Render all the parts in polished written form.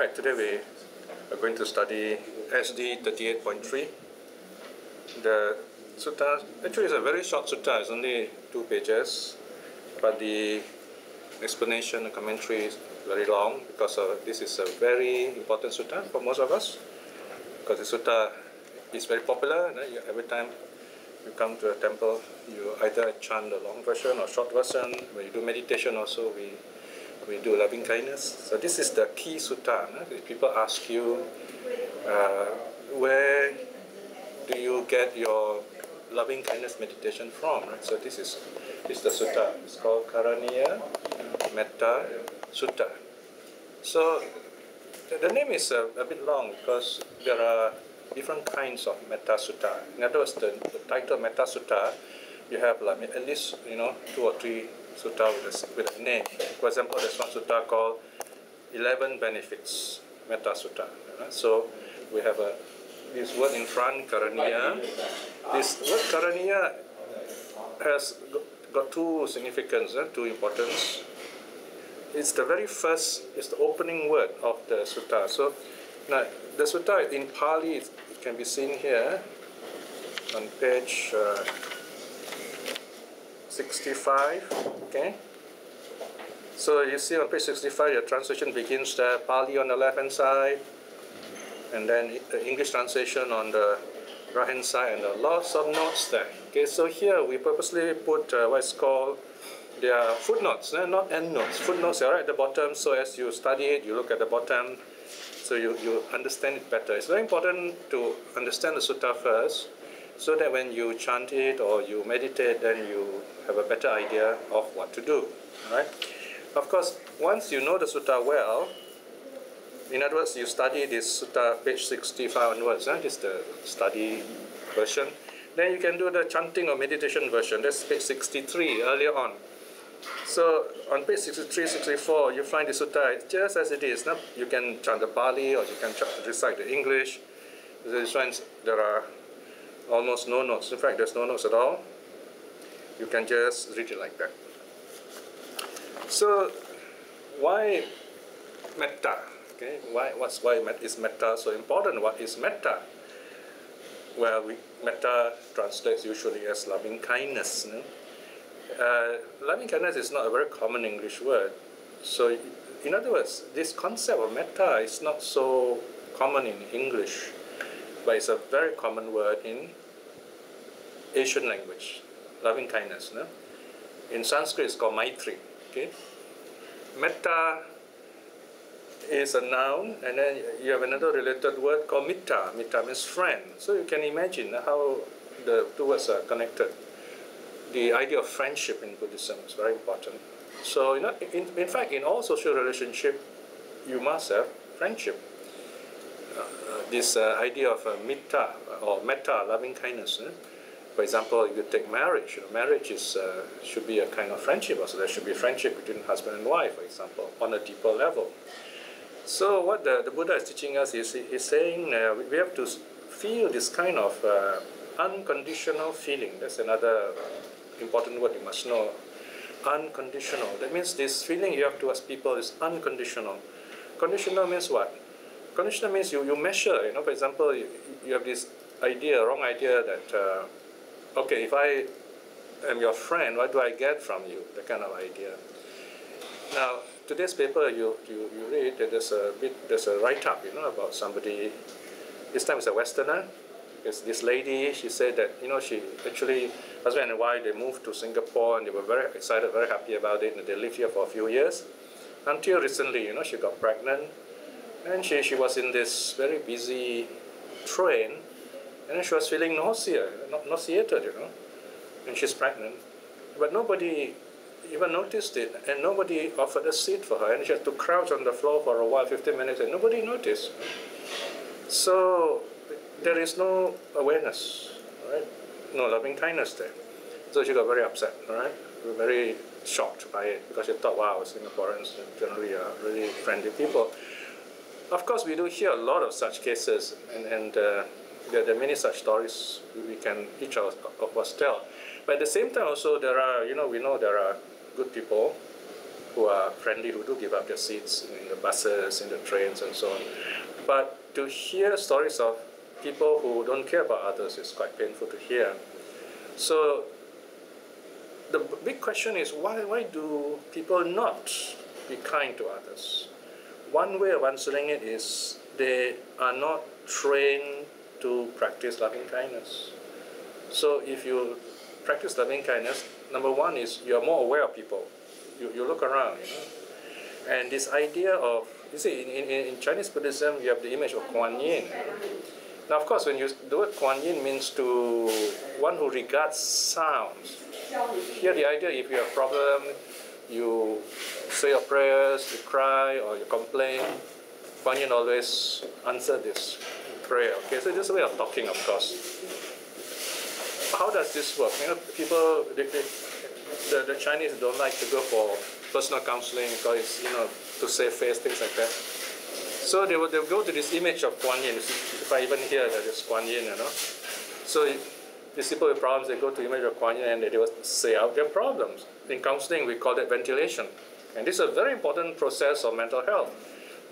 Right, today we are going to study SD 38.3. The sutta actually is a very short sutta, it's only 2 pages, but the explanation and commentary is very long because this is a very important sutta for most of us, because the sutta is very popular. Every time you come to a temple, you either chant the long version or short version. When you do meditation also, we do loving kindness. So this is the key sutta. If people ask you, where do you get your loving kindness meditation from? Right? So this is the sutta. It's called Karaniya Metta Sutta. So the name is a bit long because there are different kinds of Metta Sutta. In other words, the title Metta Sutta, you have like at least 2 or 3 sutta with a name. For example, there's one sutta called 11 Benefits Metta Sutta. So we have this word in front, Karaniya. This word Karaniya has got 2 significance, 2 importance. It's the very first, it's the opening word of the sutta. So now the sutta in Pali, it can be seen here on page 65. Okay. So you see on page 65, the translation begins there, Pali on the left-hand side, and then the English translation on the right-hand side, and lots of notes there. Okay, so here we purposely put what's called, they are footnotes, not endnotes. Footnotes are right at the bottom, so as you study it, you look at the bottom, so you understand it better. It's very important to understand the sutta first, so that when you chant it or you meditate, then you have a better idea of what to do. Right? Of course, once you know the sutta well, in other words, you study this sutta, page 65 onwards, this is the study version, then you can do the chanting or meditation version. That's page 63 earlier on. So on page 63, 64, you find the sutta just as it is. Now, you can chant the Pali or you can recite the English. There are almost no notes. In fact, there's no notes at all. You can just read it like that. So why metta? Okay, why is metta so important? What is metta? Well, metta translates usually as loving kindness. Loving kindness is not a very common English word. So in other words, this concept of metta is not so common in English, but it's a very common word in Asian language, loving kindness. In Sanskrit, it's called maitri. Okay? Metta is a noun, and then you have another related word called mitta. Mitta means friend. So you can imagine how the 2 words are connected. The idea of friendship in Buddhism is very important. So, in fact, in all social relationship, you must have friendship. This idea of mitta or metta, loving kindness. For example, if you take marriage, marriage should be a kind of friendship. Also, there should be friendship between husband and wife, for example, on a deeper level. So what the Buddha is teaching us is he's saying we have to feel this kind of unconditional feeling. That's another important word you must know. Unconditional. That means this feeling you have towards people is unconditional. Conditional means what? Conditional means you measure. For example, you have this idea, wrong idea that okay, if I am your friend, what do I get from you? That kind of idea. Now, today's paper, you read that there's a write-up, about somebody. This time it's a Westerner. It's this lady. She said that she actually, husband and wife, they moved to Singapore and they were very excited, very happy about it, and they lived here for a few years until recently. She got pregnant, and she was in this very busy train, and then she was feeling nauseated, and she's pregnant, but nobody even noticed it, and nobody offered a seat for her, and she had to crouch on the floor for a while, 15 minutes, and nobody noticed. So there is no awareness, right? No loving kindness there. So she got very upset, right? Very shocked by it, because she thought, wow, Singaporeans generally are really friendly people. Of course, we do hear a lot of such cases, and there are many such stories we can each of us tell. But at the same time also, there are, we know there are good people who are friendly, who do give up their seats in the buses, in the trains, and so on. But to hear stories of people who don't care about others is quite painful to hear. So the big question is, why do people not be kind to others? One way of answering it is they are not trained to practice loving kindness. So if you practice loving kindness, number one is you're more aware of people. You look around, And this idea of, you see, in Chinese Buddhism, you have the image of Kuan Yin. Now, of course, the word Kuan Yin means to one who regards sounds. Here, the idea, if you have a problem, you say your prayers, you cry, or you complain, Kuan Yin always answer this prayer. Okay, so this is a way of talking, of course. How does this work? People, the Chinese don't like to go for personal counseling because to save face, things like that. So they'll go to this image of Kuan Yin. If I even hear that it's Kuan Yin, So these people with problems, they go to the image of Kuan Yin and they will say out their problems. In counseling, we call it ventilation. And this is a very important process of mental health.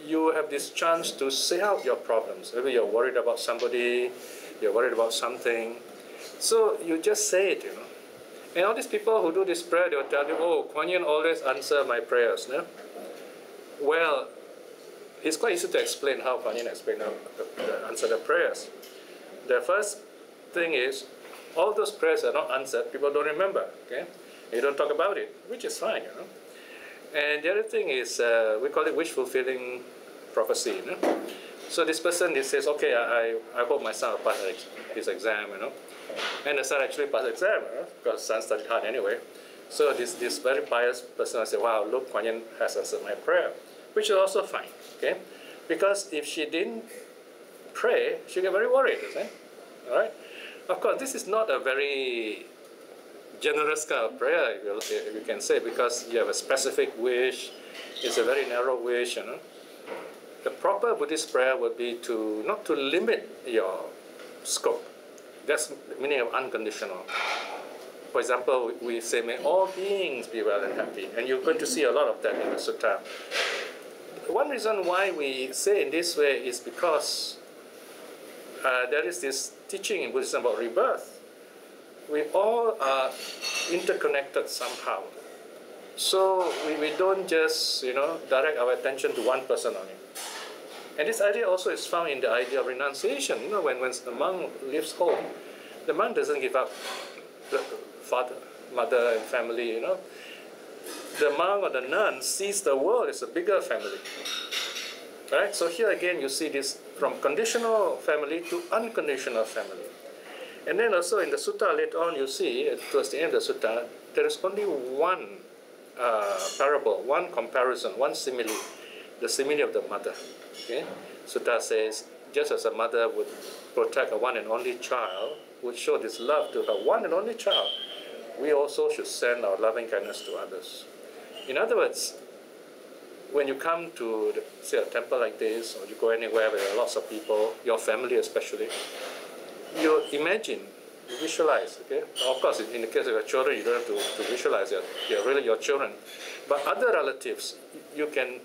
You have this chance to say out your problems. Maybe you're worried about somebody, you're worried about something. So you just say it, And all these people who do this prayer, they will tell you, oh, Kuan Yin always answer my prayers. No? Well, it's quite easy to explain how Kuan Yin answer the prayers. The first thing is, all those prayers are not answered, people don't remember. Okay? You don't talk about it, which is fine. And the other thing is, we call it wish-fulfilling prophecy. So this person, he says, okay, I hope my son will pass his exam, And the son actually passed the exam, because the son studied hard anyway. So this very pious person will say, wow, look, Kuan Yin has answered my prayer, which is also fine, okay? Because if she didn't pray, she'll get very worried, all right? Of course, this is not a very generous kind of prayer, if you can say, because you have a specific wish. It's a very narrow wish, The proper Buddhist prayer would be not to limit your scope. That's the meaning of unconditional. For example, we say, may all beings be well and happy. And you're going to see a lot of that in the sutta. One reason why we say in this way is because there is this teaching in Buddhism about rebirth. We all are interconnected somehow. So we don't just, direct our attention to one person only. And this idea also is found in the idea of renunciation. When the monk leaves home, the monk doesn't give up the father, mother, and family, The monk or the nun sees the world as a bigger family. Right? So here again, you see this from conditional family to unconditional family. And then also in the sutta later on, you see, towards the end of the sutta, there is only one parable, one comparison, one simile, the simile of the mother. Okay? Sutta says, just as a mother would protect a one and only child, would show this love to her one and only child, we also should send our loving kindness to others. In other words, when you come to, say, a temple like this, or you go anywhere where there are lots of people, your family especially, you imagine, you visualize, okay? Of course, in the case of your children, you don't have to visualize it. They're really your children. But other relatives, you can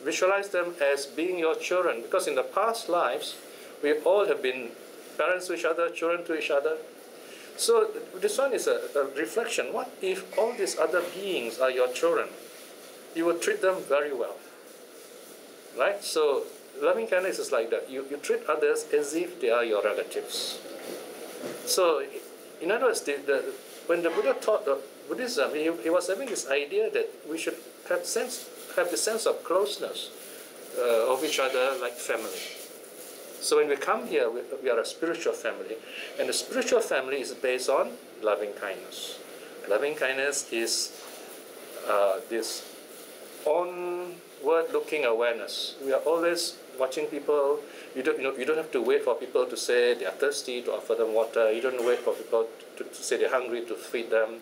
visualize them as being your children, because in the past lives, we all have been parents to each other, children to each other. So this one is a reflection. What if all these other beings are your children? You will treat them very well, right? So loving kindness is like that. You treat others as if they are your relatives. So in other words, when the Buddha taught Buddhism, he was having this idea that we should have the sense of closeness of each other like family. So when we come here, we are a spiritual family, and the spiritual family is based on loving kindness. Loving kindness is this onward-looking awareness. We are always watching people. You don't have to wait for people to say they are thirsty to offer them water. You don't wait for people to say they're hungry to feed them.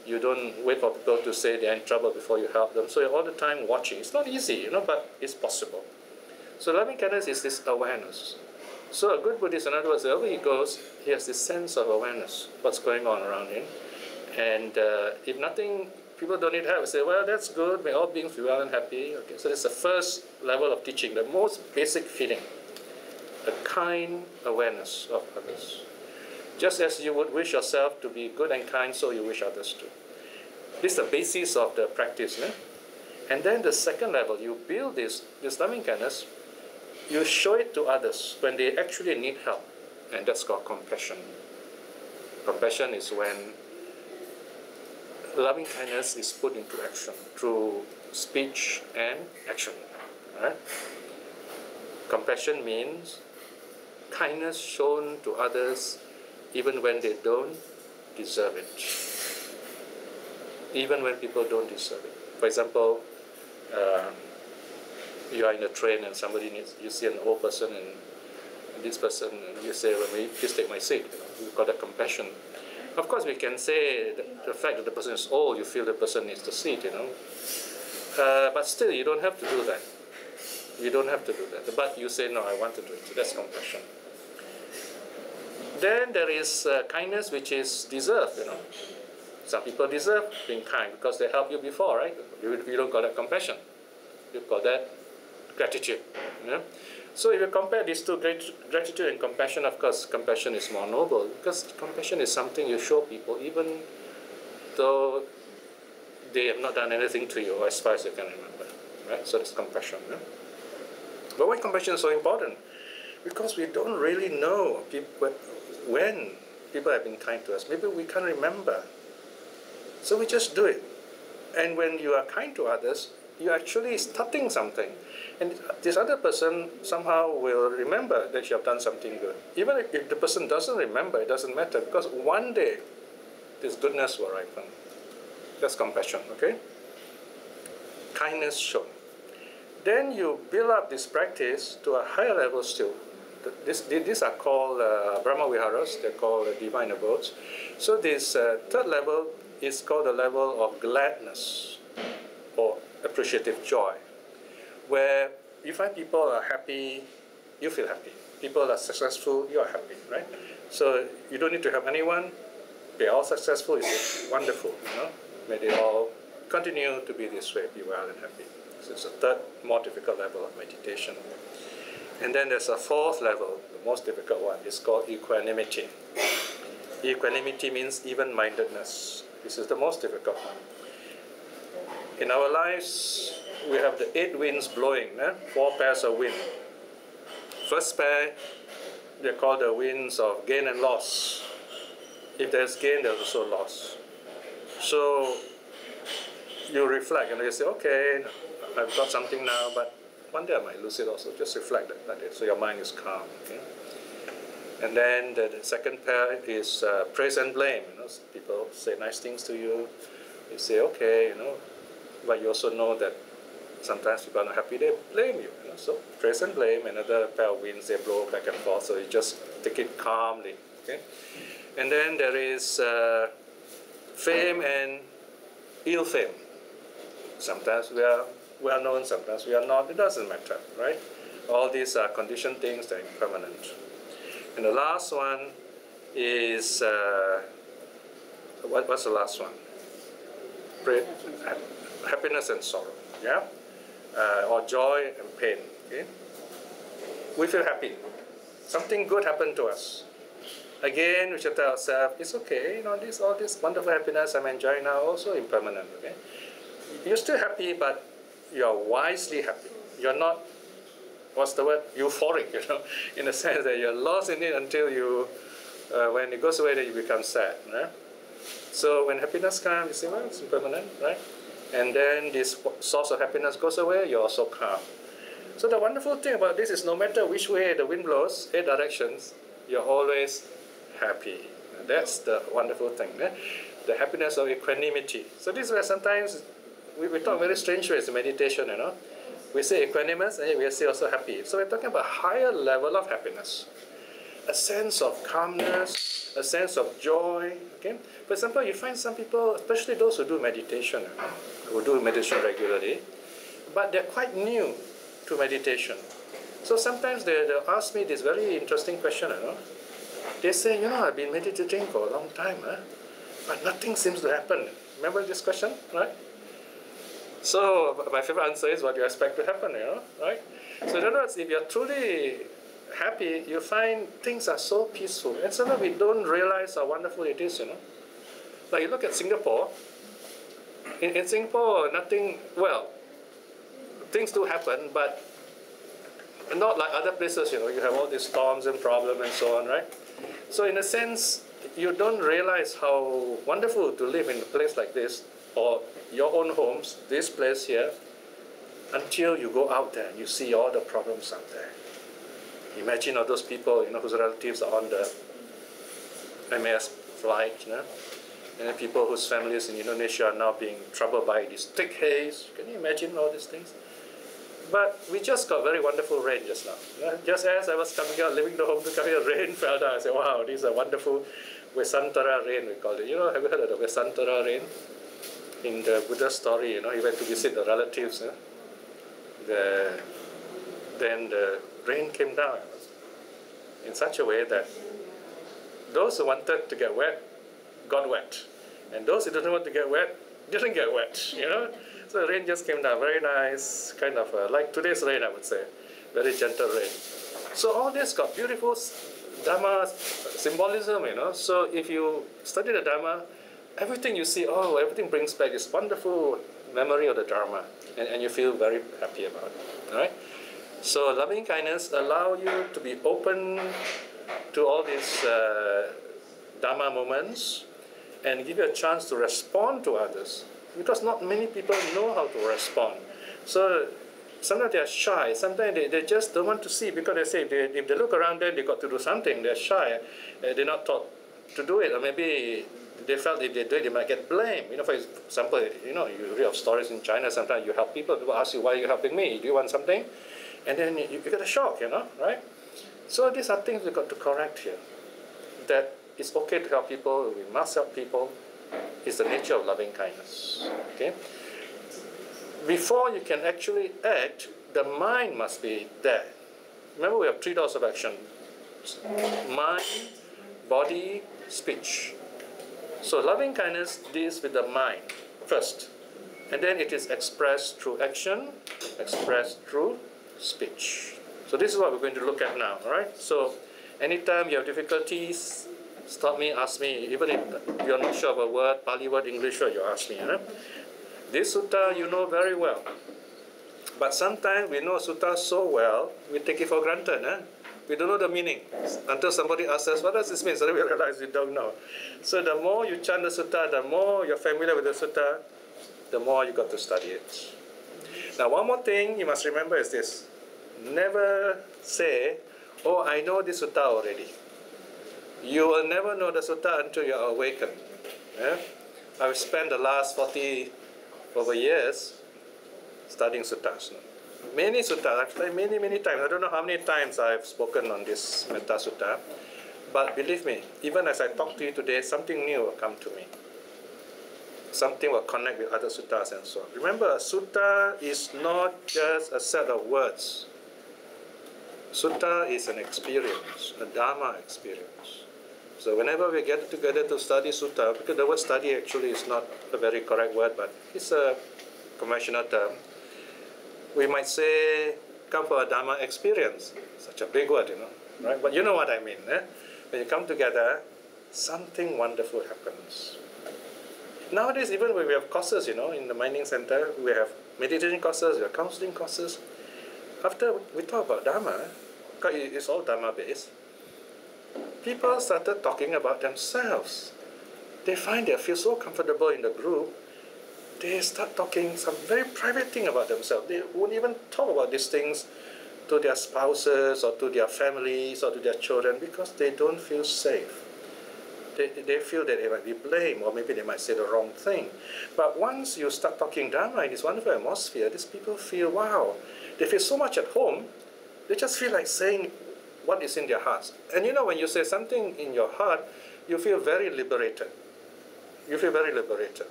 You don't wait for people to say they're in trouble before you help them. So you're all the time watching. It's not easy, but it's possible. So loving kindness is this awareness. So a good Buddhist, in other words, wherever he goes, he has this sense of awareness, what's going on around him. And if nothing people don't need help. We say, well, that's good. May all beings be well and happy. Okay, so that's the first level of teaching, the most basic feeling, a kind awareness of others. Just as you would wish yourself to be good and kind, so you wish others to. This is the basis of the practice. And then the second level, you build this loving kindness, you show it to others when they actually need help. And that's called compassion. Compassion is when loving kindness is put into action through speech and action. Right? Compassion means kindness shown to others even when they don't deserve it. Even when people don't deserve it. For example, you are in a train and you see an old person and this person, and you say, well, please take my seat. You call that compassion. Of course, we can say the fact that the person is old, you feel the person needs the seat, but still, you don't have to do that. You don't have to do that. But you say, no, I want to do it. So that's compassion. Then there is kindness which is deserved, Some people deserve being kind because they helped you before, right? You don't call that compassion. You call that gratitude. So if you compare these two, gratitude and compassion, of course, compassion is more noble because compassion is something you show people even though they have not done anything to you, as far as you can remember. Right? So it's compassion. But why compassion is so important? Because we don't really know when people have been kind to us. Maybe we can't remember. So we just do it. And when you are kind to others, you're actually starting something. And this other person somehow will remember that you have done something good. Even if the person doesn't remember, it doesn't matter, because one day this goodness will ripen. That's compassion, okay? Kindness shown. Then you build up this practice to a higher level still. These are called Brahma Viharas, they're called divine abodes. So this third level is called the level of gladness or appreciative joy, where you find people are happy, you feel happy. People are successful, you are happy, right? So you don't need to help anyone. They're all successful, it's wonderful, May they all continue to be this way, be well and happy. So it's a third, more difficult level of meditation. And then there's a fourth level, the most difficult one. It's called equanimity. Equanimity means even-mindedness. This is the most difficult one. In our lives, we have the 8 winds blowing, 4 pairs of wind. First pair, they're called the winds of gain and loss. If there's gain, there's also loss. So you reflect and you say, okay, I've got something now, but one day I might lose it also. Just reflect like that. So your mind is calm. Okay? And then the second pair is praise and blame. People say nice things to you. You say, okay, but you also know that sometimes people are not happy, they blame you. So praise and blame, another pair of winds, they blow back and forth. So you just take it calmly. Okay? And then there is fame and ill fame. Sometimes we are well known, sometimes we are not. It doesn't matter, right? All these are conditioned things that are impermanent. And the last one is, what's the last one? Happiness and sorrow, yeah? Or joy and pain, okay? We feel happy. Something good happened to us. Again, we should tell ourselves, it's okay, all this wonderful happiness I'm enjoying now, also impermanent, okay? You're still happy, but you're wisely happy. You're not, what's the word? Euphoric, in the sense that you're lost in it until you, when it goes away, then you become sad, right? So when happiness comes, you say, well, it's impermanent, right? And then this source of happiness goes away, you're also calm. So the wonderful thing about this is no matter which way the wind blows, 8 directions, you're always happy. And that's the wonderful thing, the happiness of equanimity. So this is where sometimes we talk very strange ways in meditation, We say equanimous and we say also happy. So we're talking about a higher level of happiness. A sense of calmness, a sense of joy, okay? For example, you find some people, especially those who do meditation, who do meditation regularly, but they're quite new to meditation. So sometimes they'll ask me this very interesting question, They say, I've been meditating for a long time, but nothing seems to happen. Remember this question, right? So my favorite answer is what you expect to happen, right? So in other words, if you're truly happy, you find things are so peaceful. And sometimes we don't realize how wonderful it is, Like you look at Singapore. In Singapore, nothing, well, things do happen, but not like other places, you have all these storms and problems and so on, right? So in a sense, you don't realize how wonderful to live in a place like this, or your own homes, this place here, until you go out there and you see all the problems out there. Imagine all those people, whose relatives are on the MAS flight, and the people whose families in Indonesia are now being troubled by this thick haze. Can you imagine all these things? But we just got very wonderful rain just now. Just as I was coming out, leaving the home to come here, rain fell down. I said, wow, this is a wonderful Vesantara rain, we call it. Have you heard of the Vesantara rain? In the Buddha story, he went to visit the relatives. Then the rain came down in such a way that those who wanted to get wet got wet, and those who didn't want to get wet didn't get wet. So the rain just came down, very nice, kind of like today's rain, I would say, very gentle rain. So all this got beautiful Dharma symbolism, So if you study the Dharma, everything you see, everything brings back this wonderful memory of the Dharma, and you feel very happy about it. All right. So loving kindness allow you to be open to all these Dharma moments, and give you a chance to respond to others, because not many people know how to respond. So sometimes they are shy, sometimes they just don't want to see, because they say if they look around them, they got to do something, they're shy, they're not taught to do it, or maybe they felt if they do it, they might get blamed. For example, you read of stories in China, sometimes you help people ask you, why are you helping me? Do you want something? And then you get a shock, right? So these are things we've got to correct here. That it's okay to help people, we must help people. It's the nature of loving kindness. Okay? Before you can actually act, the mind must be there. Remember, we have 3 doors of action: mind, body, speech. So loving kindness deals with the mind first, and then it is expressed through action, expressed through speech. So this is what we're going to look at now, all right? So anytime you have difficulties, stop me, ask me. Even if you're not sure of a word, Pali word, English word, you ask me. This sutta you know very well. But sometimes we know sutta so well, we take it for granted. We don't know the meaning until somebody asks us, what does this mean? So then we realize we don't know. So the more you chant the sutta, the more you're familiar with the sutta, the more you got to study it. Now, one more thing you must remember is this. Never say, oh, I know this sutta already. You will never know the sutta until you are awakened. I've spent the last 40 over years studying suttas. Many suttas, I've studied many times. I don't know how many times I've spoken on this Metta Sutta. But believe me, even as I talk to you today, something new will come to me. Something will connect with other suttas and so on. Remember, a sutta is not just a set of words. Sutta is an experience, a Dharma experience. So whenever we get together to study sutta, because the word study actually is not a very correct word, but it's a conventional term, we might say, come for a Dharma experience. Such a big word, right? But you know what I mean. When you come together, something wonderful happens. Nowadays, even when we have courses, in the mining center, we have meditation courses, we have counseling courses. After we talk about Dharma, because it's all Dharma-based, people started talking about themselves. They find they feel so comfortable in the group, they start talking some very private thing about themselves. They won't even talk about these things to their spouses or to their families or to their children because they don't feel safe. They feel that they might be blamed, or maybe they might say the wrong thing. But once you start talking Dharma in this wonderful atmosphere, these people feel, wow, they feel so much at home, they just feel like saying what is in their hearts. And when you say something in your heart, you feel very liberated. You feel very liberated.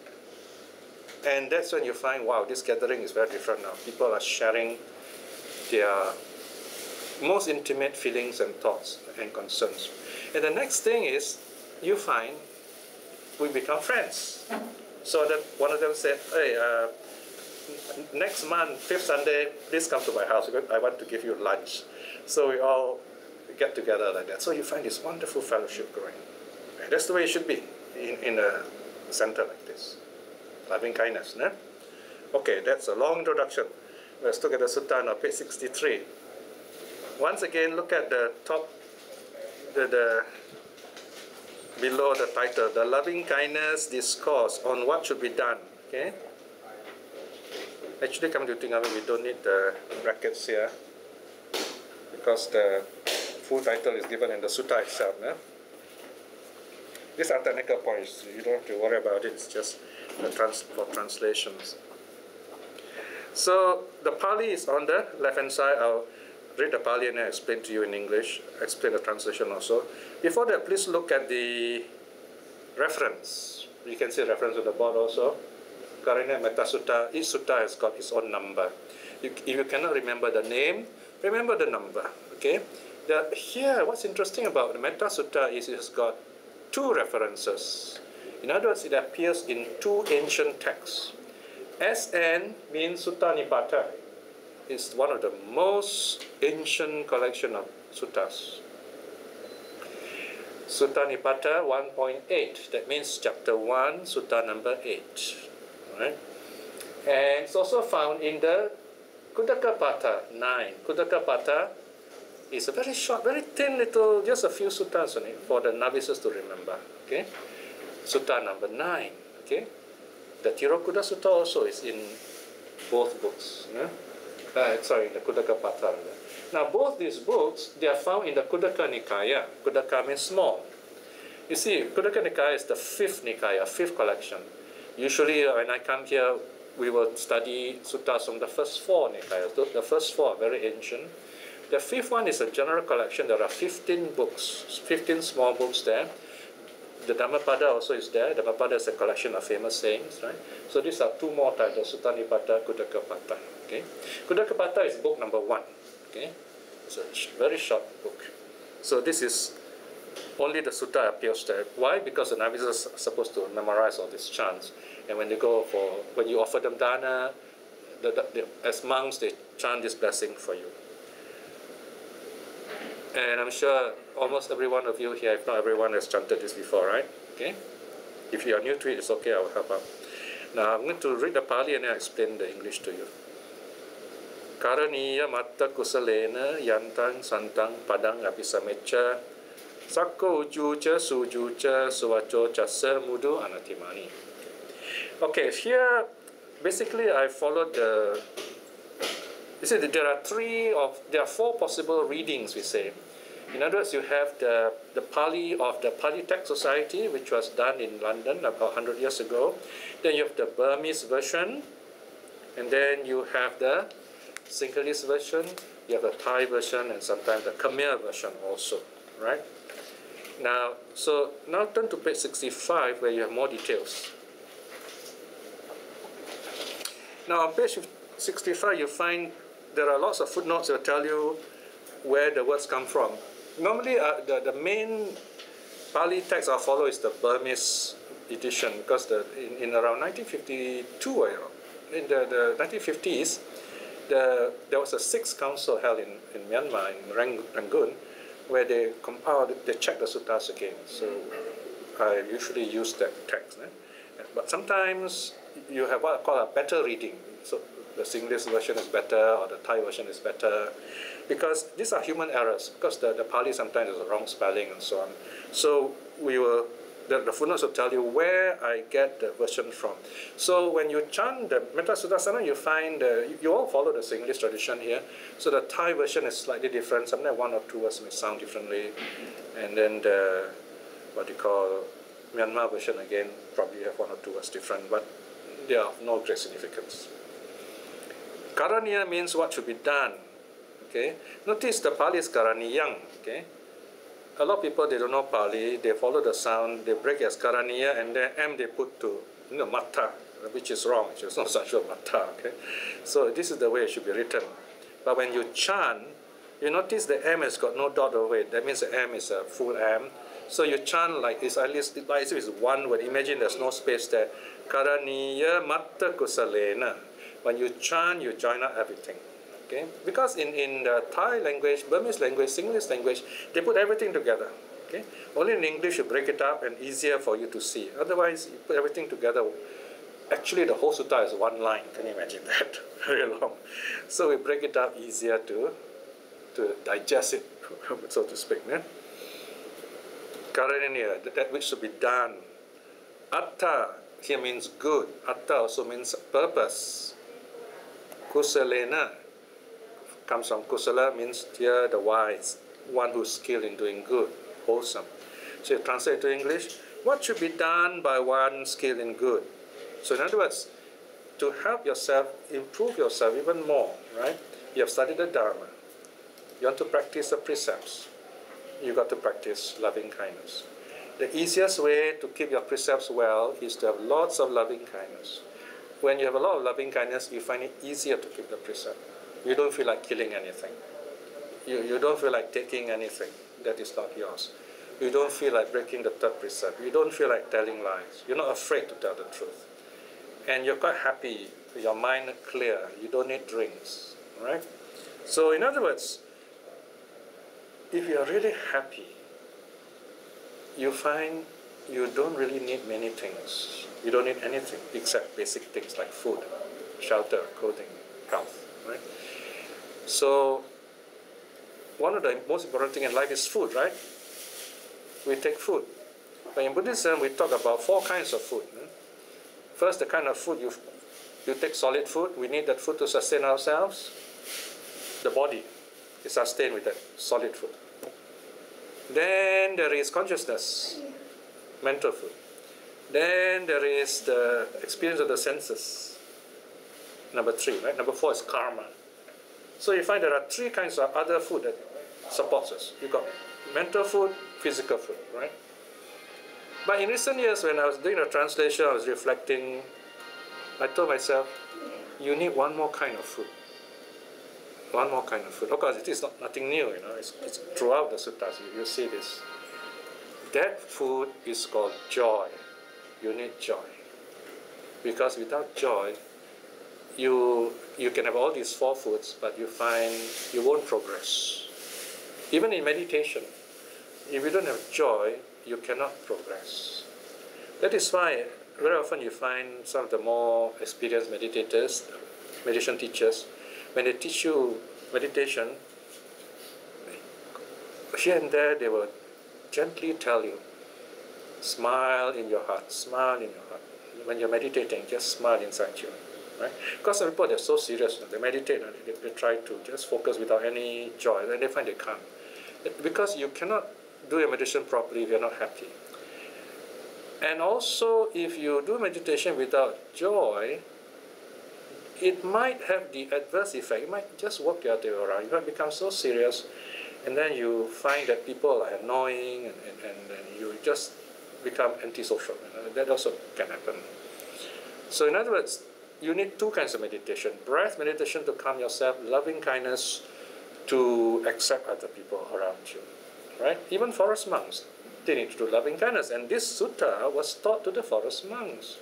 And that's when you find, wow, this gathering is very different now. People are sharing their most intimate feelings and thoughts and concerns. And the next thing is, you find we become friends. So then one of them said, hey, next month, 5th Sunday, please come to my house because I want to give you lunch. So we all get together like that. So you find this wonderful fellowship growing. And that's the way it should be in a center like this. Loving kindness. No? Okay, that's a long introduction. Let's look at the sutta now, page 63. Once again, look at the top, below the title, the loving kindness discourse on what should be done. Okay. Actually, come to think of it, we don't need the brackets here because the full title is given in the sutta itself. No? These are technical points. You don't have to worry about it. It's just for translations. So the Pali is on the left-hand side. I'll read the Pali and then explain to you in English, explain the translation also. Before that, please look at the reference. You can see reference on the board also. Karana Metta Sutta, each sutta has got its own number. If you cannot remember the name, remember the number. Okay? Here, what's interesting about the Metta Sutta is it has got 2 references. In other words, it appears in 2 ancient texts. SN means Sutta Nipata. It's one of the most ancient collection of suttas. Sutta Nipata 1.8, that means chapter 1, sutta number 8. Right? And it's also found in the Kudakapata 9. Kudakapata is a very short, very thin little, just a few suttas on it for the novices to remember. Okay? Sutta number 9. Okay? The Tirokuda Sutta also is in both books. Yeah? The Kudakapata. Now, both these books, they are found in the Kudaka Nikaya. Kudaka means small. You see, Kudaka Nikaya is the 5th Nikaya, 5th collection. Usually, when I come here, we will study suttas from the first 4 Nikayas. The first 4 are very ancient. The 5th one is a general collection. There are 15 books, 15 small books there. The Dhammapada also is there. Dhammapada is a collection of famous sayings, right? So these are 2 more titles, Sutta Nipata, Kudakapata. Okay? Kudakapata is book number 1. Okay? It's a very short book. So this is only the sutta appears there. Why? Because the novices are supposed to memorize all these chants. And when you offer them dana, as monks, they chant this blessing for you. And I'm sure almost every one of you here, if not everyone, has chanted this before, right? Okay? If you are new to it, it's okay, I will help out. Now I'm going to read the Pali and then explain the English to you. Karaniya matta kusalena yantang santang padang apisamecha sakko ujucha sujucha suvacho chasa mudu anatimani. Okay, here basically I followed the. You see, there are 4 possible readings, we say. In other words, you have the Pali of the Pali Text Society, which was done in London about 100 years ago. Then you have the Burmese version, and then you have the Sinhalese version, you have the Thai version, and sometimes the Khmer version also, right? Now turn to page 65 where you have more details. Now on page 65 you find there are lots of footnotes that will tell you where the words come from. Normally the main Pali text I'll follow is the Burmese edition because in around 1952, in the 1950s, there was a 6th council held in Myanmar, in Rangoon, where they checked the suttas again. So I usually use that text. But sometimes you have what I call a better reading. So the Sinhalese version is better or the Thai version is better. Because these are human errors. Because the Pali sometimes is a wrong spelling and so on. So the footnotes will tell you where I get the version from. So when you chant the Metta Sutta, sometimes you find, you all follow the Sinhalese tradition here. So the Thai version is slightly different. Sometimes 1 or 2 words may sound differently. And then the, Myanmar version again, probably have 1 or 2 words different, but they are of no great significance. Karaniya means what should be done. Okay? Notice the Pali is karaniyang. Okay? A lot of people, they don't know Pali, they follow the sound, they break as karaniya, and then M they put to matta, which is wrong. There's no such word matta. Okay? So this is the way it should be written. But when you chant, you notice the M has got no dot over it. That means the M is a full M. So you chant like this, at least like it's one word. Imagine there's no space there. Karaniya matta kusalena. When you chant, you join up everything. Okay? Because in the Thai language, Burmese language, Sinhalese language, they put everything together. Okay? Only in English you break it up and easier for you to see. Otherwise, you put everything together. Actually, the whole sutta is one line. Can you imagine that? Very long. So we break it up easier to digest it, so to speak. Yeah? Karaniya, that which should be done. Atta here means good. Atta also means purpose. Kusalena comes from kusala, means here the wise, one who's skilled in doing good, wholesome. So you translate to English, what should be done by one skilled in good? So in other words, to help yourself, improve yourself even more, right? You have studied the Dharma. You want to practice the precepts. You got to practice loving kindness. The easiest way to keep your precepts well is to have lots of loving kindness. When you have a lot of loving kindness, you find it easier to keep the precept. You don't feel like killing anything. You don't feel like taking anything that is not yours. You don't feel like breaking the third precept. You don't feel like telling lies. You're not afraid to tell the truth. And you're quite happy, your mind clear. You don't need drinks, right? So in other words, if you're really happy, you find you don't really need many things. You don't need anything except basic things like food, shelter, clothing, health, right? So one of the most important things in life is food, right? We take food. But in Buddhism, we talk about 4 kinds of food. First, the kind of food you take solid food. We need that food to sustain ourselves. The body is sustained with that solid food. Then there is consciousness, mental food. Then there is the experience of the senses. Number 3, right? Number 4 is karma. So you find there are 3 kinds of other food that supports us. You've got mental food, physical food, right? But in recent years, when I was doing the translation, I was reflecting, I told myself, you need one more kind of food. One more kind of food. Of course, it is nothing new, you know. It's throughout the suttas, you see this. That food is called joy. You need joy. Because without joy, you can have all these 4 foods, but you find you won't progress. Even in meditation, if you don't have joy, you cannot progress. That is why very often you find some of the more experienced meditators, meditation teachers, when they teach you meditation, here and there they will gently tell you, smile in your heart, smile in your heart. When you're meditating, just smile inside you. Right? Because some people, they're so serious, they meditate, and they try to just focus without any joy, and they find they can't. Because you cannot do your meditation properly if you're not happy. And also, if you do meditation without joy, it might have the adverse effect. It might just walk the other way around. You might become so serious, and then you find that people are annoying, and you just become antisocial. That also can happen. So in other words, you need 2 kinds of meditation. Breath meditation to calm yourself, loving kindness to accept other people around you. Right? Even forest monks, they need to do loving kindness. And this sutta was taught to the forest monks.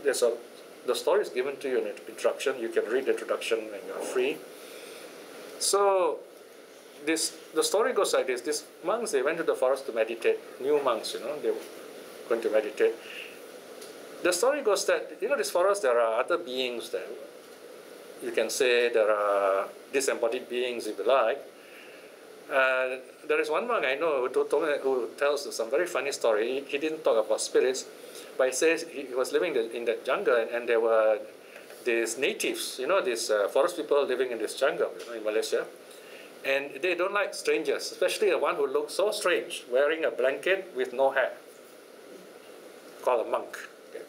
The story is given to you in the introduction. You can read the introduction when you're free. So the story goes like this. These monks, they went to the forest to meditate. New monks, they were going to meditate. The story goes that, this forest, there are other beings there. You can say there are disembodied beings, if you like. There is one monk I know who tells some very funny story. He didn't talk about spirits, but he says he was living in the jungle, and there were these natives, these forest people living in this jungle, in Malaysia. And they don't like strangers, especially the one who looks so strange, wearing a blanket with no hair, called a monk. Okay?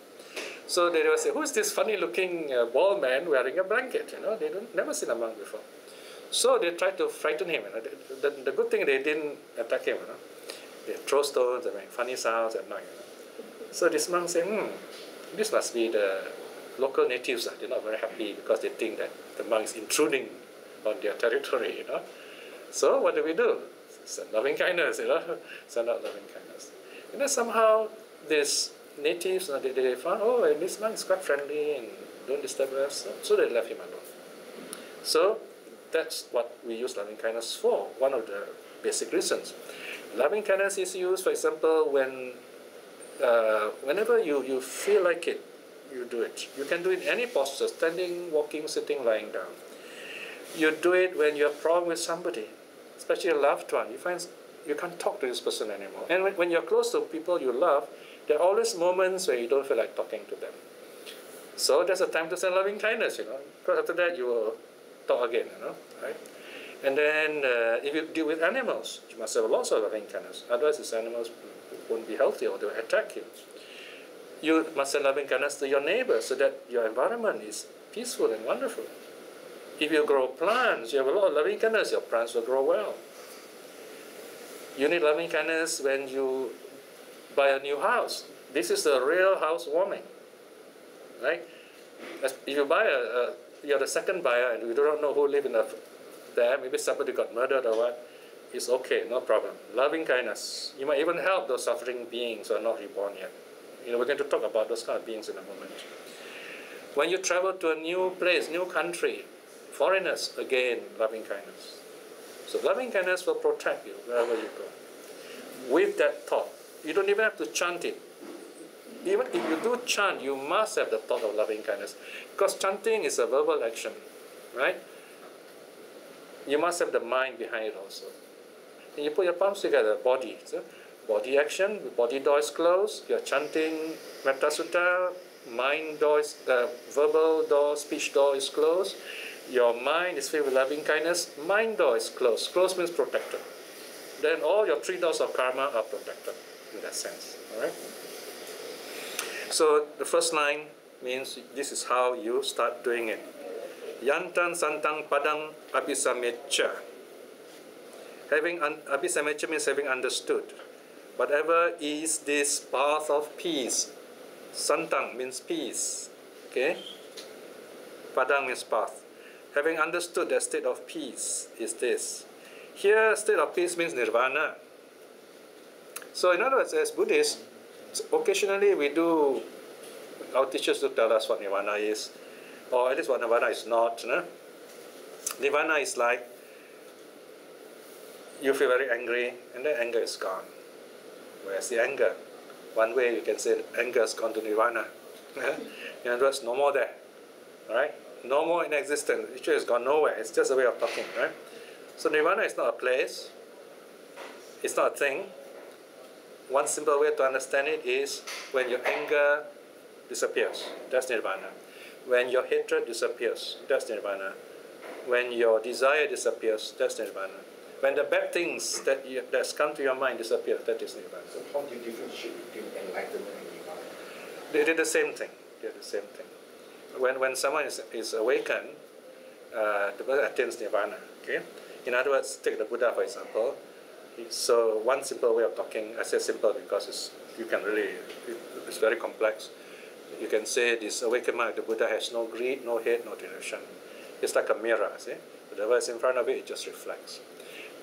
So they will say, who's this funny-looking bald man wearing a blanket? They never seen a monk before. So they tried to frighten him. The good thing, they didn't attack him. They throw stones and make funny sounds at night. So this monk said, this must be the local natives. They're not very happy because they think that the monk is intruding on their territory. So what do? Send loving kindness. Send out loving kindness. And then somehow these natives, they found, oh, this man is quite friendly and don't disturb us, so they left him alone. So that's what we use loving kindness for, one of the basic reasons. Loving kindness is used, for example, whenever you feel like it, you do it. You can do it in any posture, standing, walking, sitting, lying down. You do it when you have a problem with somebody, especially a loved one. You find you can't talk to this person anymore. And when you're close to people you love, there are always moments where you don't feel like talking to them. So there's a time to send loving kindness, because after that you will talk again, right? And then if you deal with animals, you must have lots of loving kindness. Otherwise, these animals won't be healthy or they will attack you. You must send loving kindness to your neighbors so that your environment is peaceful and wonderful. If you grow plants, you have a lot of loving kindness, your plants will grow well. You need loving kindness when you buy a new house. This is the real housewarming, right? If you buy you're the second buyer and you do not know who lives there, maybe somebody got murdered or what, it's okay, no problem. Loving kindness. You might even help those suffering beings who are not reborn yet. We're going to talk about those kind of beings in a moment. When you travel to a new place, new country, foreigners, again, loving kindness. So loving kindness will protect you wherever you go. With that thought, you don't even have to chant it. Even if you do chant, you must have the thought of loving kindness. Because chanting is a verbal action, right? You must have the mind behind it also. And you put your palms together, body. So body action, body door is closed, you're chanting Metta Sutta, mind door is, verbal door, speech door is closed. Your mind is filled with loving kindness, mind door is closed. Closed means protected. Then all your 3 doors of karma are protected in that sense. All right? So the first line means this is how you start doing it. Yantan santang padang abisamecha. Having abisamecha means having understood. Whatever is this path of peace. Santang means peace. Okay? Padang means path. Having understood that state of peace is this. Here, state of peace means nirvana. So in other words, as Buddhists, occasionally our teachers do tell us what nirvana is, or at least what nirvana is not. Nirvana is like, you feel very angry, and then anger is gone. Where's the anger? One way you can say anger has gone to nirvana. In other words, no more there. All right? No more in existence. It has gone nowhere. It's just a way of talking, right? So nirvana is not a place. It's not a thing. One simple way to understand it is when your anger disappears, that's nirvana. When your hatred disappears, that's nirvana. When your desire disappears, that's nirvana. When the bad things that's come to your mind disappear, that is nirvana. So how do you differentiate between enlightenment and nirvana? They're the same thing. They're the same thing. When someone is awakened, the person attains nirvana. Okay. In other words, take the Buddha for example. So one simple way of talking, I say simple because it's very complex. You can say this awakened mind, the Buddha has no greed, no hate, no delusion. It's like a mirror, see? Whatever is in front of it, it just reflects.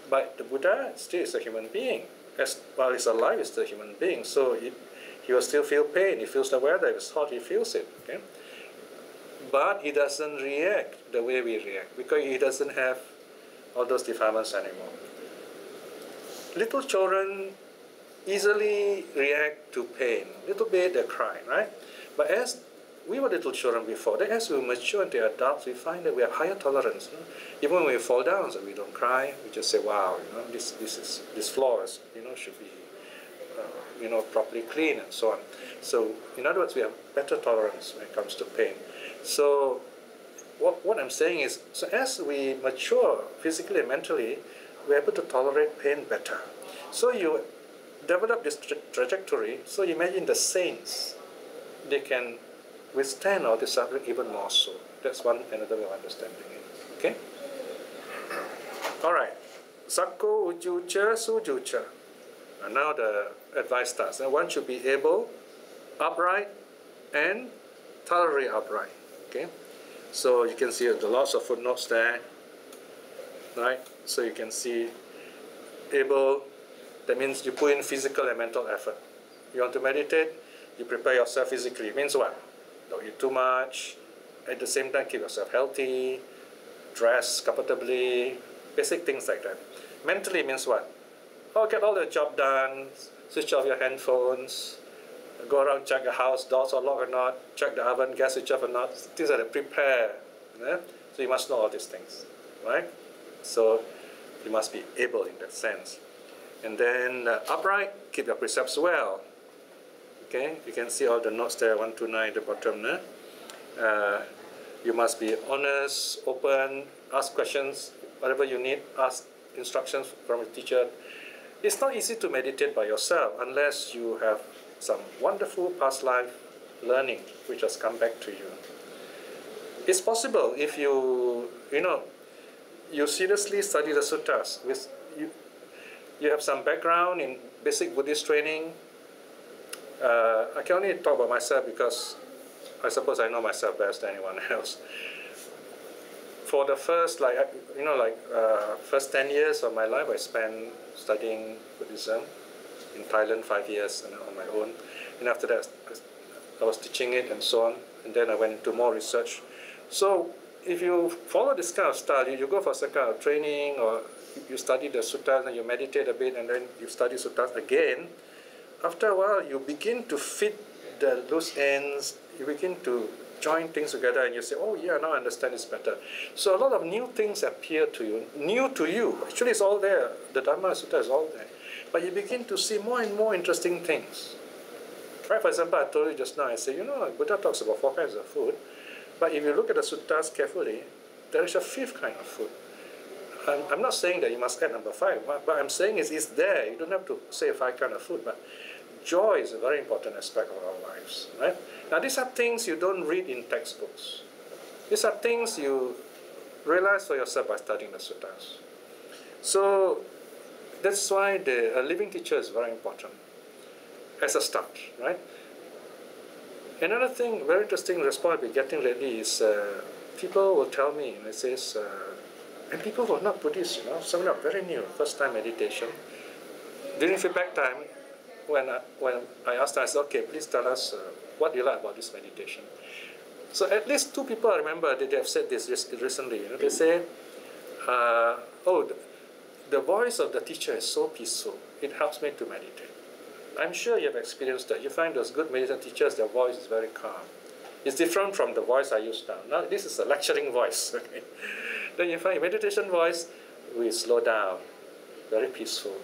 But the Buddha still is a human being. While he's alive, he's still a human being. So he will still feel pain. He feels the weather. If it's hot, he feels it. Okay? But he doesn't react the way we react because he doesn't have all those defilements anymore. Little children easily react to pain. Little bit, they cry, right? But as we were little children before, then as we mature into adults, we find that we have higher tolerance. Even when we fall down, so we don't cry. We just say, "Wow, this floor is, should be, properly clean and so on." So, in other words, we have better tolerance when it comes to pain. So, what I'm saying is, so as we mature physically and mentally, we're able to tolerate pain better. So you develop this trajectory. So imagine the saints, they can withstand all this suffering even more so. That's another way of understanding it. Okay? All right. Sakko ujucha sujucha. And now the advice starts. And one should be able, upright, and tolerate upright. Okay? So you can see the lots of footnotes there. Right? So you can see able, that means you put in physical and mental effort. You want to meditate, you prepare yourself physically. It means what? Don't eat too much. At the same time, keep yourself healthy, dress comfortably, basic things like that. Mentally means what? Oh, get all the job done, switch off your handphones, go around, check the house, doors are locked or not, check the oven, gas switch off or not. Things like that, prepare. Yeah? So you must know all these things, right? So you must be able in that sense. And then upright, keep your precepts well. Okay, you can see all the notes there, 129 at the bottom. You must be honest, open, ask questions, whatever you need, ask instructions from a teacher. It's not easy to meditate by yourself unless you have some wonderful past life learning which has come back to you. It's possible if you seriously study the suttas. You have some background in basic Buddhist training. I can only talk about myself because I suppose I know myself best than anyone else. For the first, first 10 years of my life, I spent studying Buddhism in Thailand, 5 years on my own. And after that, I was teaching it and so on. And then I went into more research. So if you follow this kind of style, you go for some kind of training, or you study the suttas and you meditate a bit, and then you study suttas again. After a while, you begin to fit the loose ends. You begin to join things together, and you say, oh yeah, now I understand this better. So a lot of new things appear to you, new to you. Actually, it's all there. The Dhamma Sutta is all there. But you begin to see more and more interesting things. Right? For example, I told you just now, I say, Buddha talks about 4 kinds of food. But if you look at the suttas carefully, there is a 5th kind of food. I'm not saying that you must add number 5. What I'm saying is it's there. You don't have to say 5 kinds of food. But joy is a very important aspect of our lives. Right? Now, these are things you don't read in textbooks. These are things you realize for yourself by studying the suttas. So that's why a living teacher is very important as a start, right? Another thing, very interesting response we're getting lately is people will tell me, and it says, and people who are not Buddhist, some are very new, first time meditation. During feedback time, when I asked them, I said, okay, please tell us what you like about this meditation. So at least 2 people I remember that they have said this recently. They say, the voice of the teacher is so peaceful, it helps me to meditate. I'm sure you have experienced that. You find those good meditation teachers, their voice is very calm. It's different from the voice I use now. Now this is a lecturing voice. Okay? Then you find a meditation voice, we slow down, very peaceful,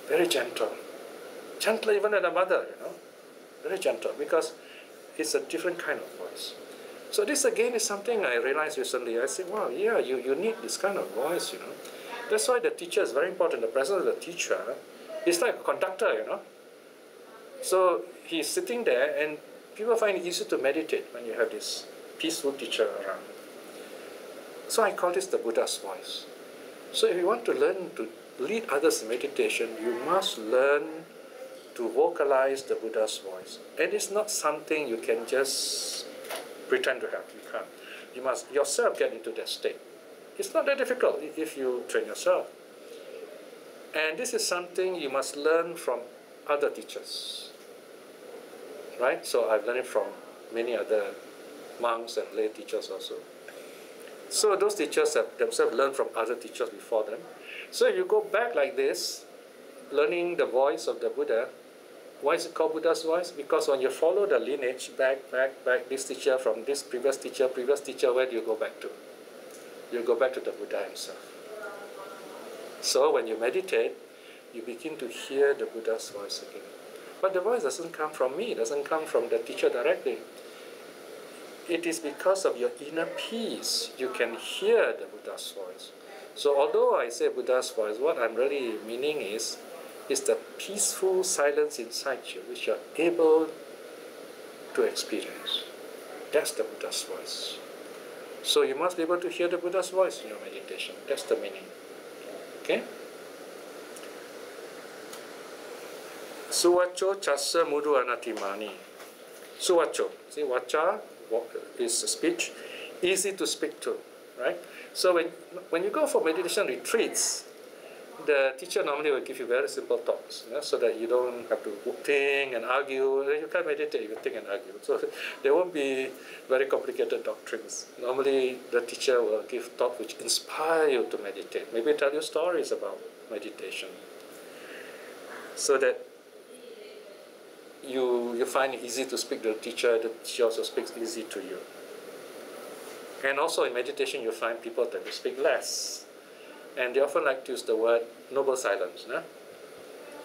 very gentle. Gentler even than a mother, very gentle, because it's a different kind of voice. So this again is something I realized recently. I said, wow, yeah, you need this kind of voice, That's why the teacher is very important. The presence of the teacher is like a conductor, So he's sitting there, and people find it easy to meditate when you have this peaceful teacher around. So I call this the Buddha's voice. So if you want to learn to lead others in meditation, you must learn to vocalize the Buddha's voice. And it's not something you can just pretend to have. You can't. You must yourself get into that state. It's not that difficult if you train yourself. And this is something you must learn from other teachers. Right? So I've learned it from many other monks and lay teachers also. So those teachers have themselves learned from other teachers before them. So if you go back like this, learning the voice of the Buddha, why is it called Buddha's voice? Because when you follow the lineage back, this teacher from this previous teacher, where do you go back to? You go back to the Buddha himself. So when you meditate, you begin to hear the Buddha's voice again. But the voice doesn't come from me, it doesn't come from the teacher directly. It is because of your inner peace you can hear the Buddha's voice. So although I say Buddha's voice, what I'm really meaning is the peaceful silence inside you which you're able to experience. That's the Buddha's voice. So you must be able to hear the Buddha's voice in your meditation. That's the meaning. Okay? Suwacho chassa mudu anatimani. Suwacho. See, vacha is speech, easy to speak to, right? So when you go for meditation retreats, the teacher normally will give you very simple talks, so that you don't have to think and argue. You can't meditate if you think and argue. So there won't be very complicated doctrines. Normally, the teacher will give talk which inspire you to meditate. Maybe tell you stories about meditation, so that you find it easy to speak to the teacher. The teacher also speaks easy to you. And also in meditation, you find people that will speak less. And they often like to use the word noble silence. No?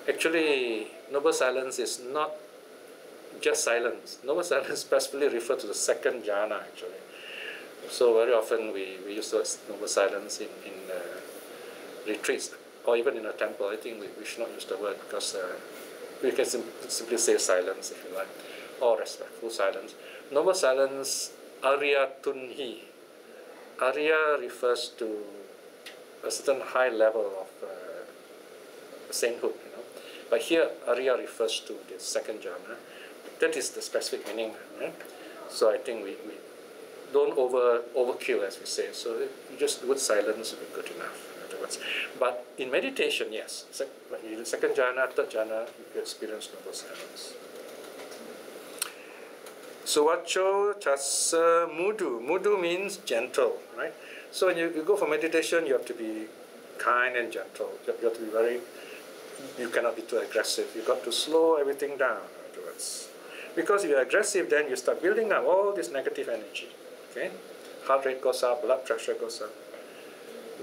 Actually, noble silence is not just silence. Noble silence specifically refers to the second jhana, actually. So very often we use the word noble silence in retreats, or even in a temple. I think we should not use the word, because we can simply say silence, if you like, or respectful silence. Noble silence, Arya Tunhi. Arya refers to a certain high level of sainthood, But here, Arya refers to the second jhana. That is the specific meaning. So I think we don't overkill, as we say. So just good silence will be good enough. In other words. But in meditation, yes. In second jhana, third jhana, you experience noble silence. Suvacho chasa mudu. Mudu means gentle, right? So when you go for meditation, you have to be kind and gentle. You have to be you cannot be too aggressive. You've got to slow everything down, afterwards. Because if you're aggressive, then you start building up all this negative energy. Okay? Heart rate goes up, blood pressure goes up.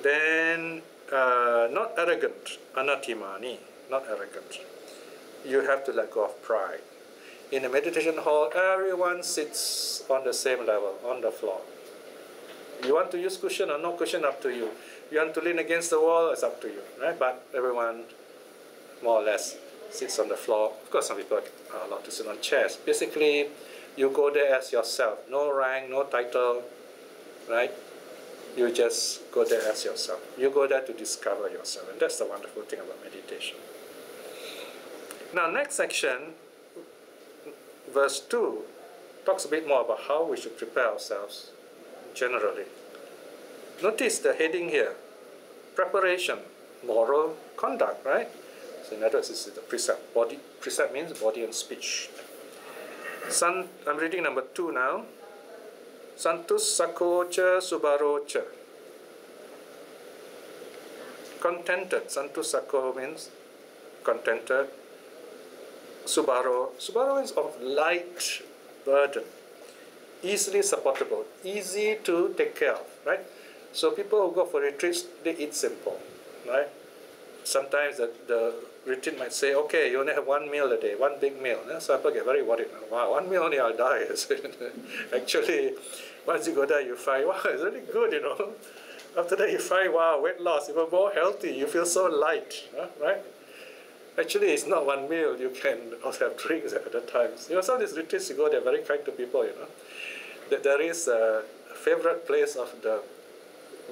Then, not arrogant, anatimani, not arrogant. You have to let go of pride. In a meditation hall, everyone sits on the same level, on the floor. You want to use cushion or no cushion, up to you. You want to lean against the wall, it's up to you, right? But everyone, more or less, sits on the floor. Of course, some people are allowed to sit on chairs. Basically, you go there as yourself. No rank, no title, right? You just go there as yourself. You go there to discover yourself. And that's the wonderful thing about meditation. Now, next section, verse 2, talks a bit more about how we should prepare ourselves generally. Notice the heading here, preparation, moral conduct, right? So in other words, this is the precept. Precept means body and speech. I'm reading number 2 now. Santus sakocha subarocha. Contented. Santus sako means contented. Subaro. Subaro is of light burden. Easily supportable. Easy to take care of, right? So people who go for retreats, they eat simple, right? Sometimes the retreat might say, okay, you only have one meal a day, one big meal. So people get very worried. Wow, one meal only, I'll die. Actually, once you go there, you find, wow, it's really good, After that, you find, wow, weight loss, even more healthy. You feel so light, right? Actually, it's not one meal. You can also have drinks at other times. Some of these retreats you go, they're very kind to people, There is a favorite place of the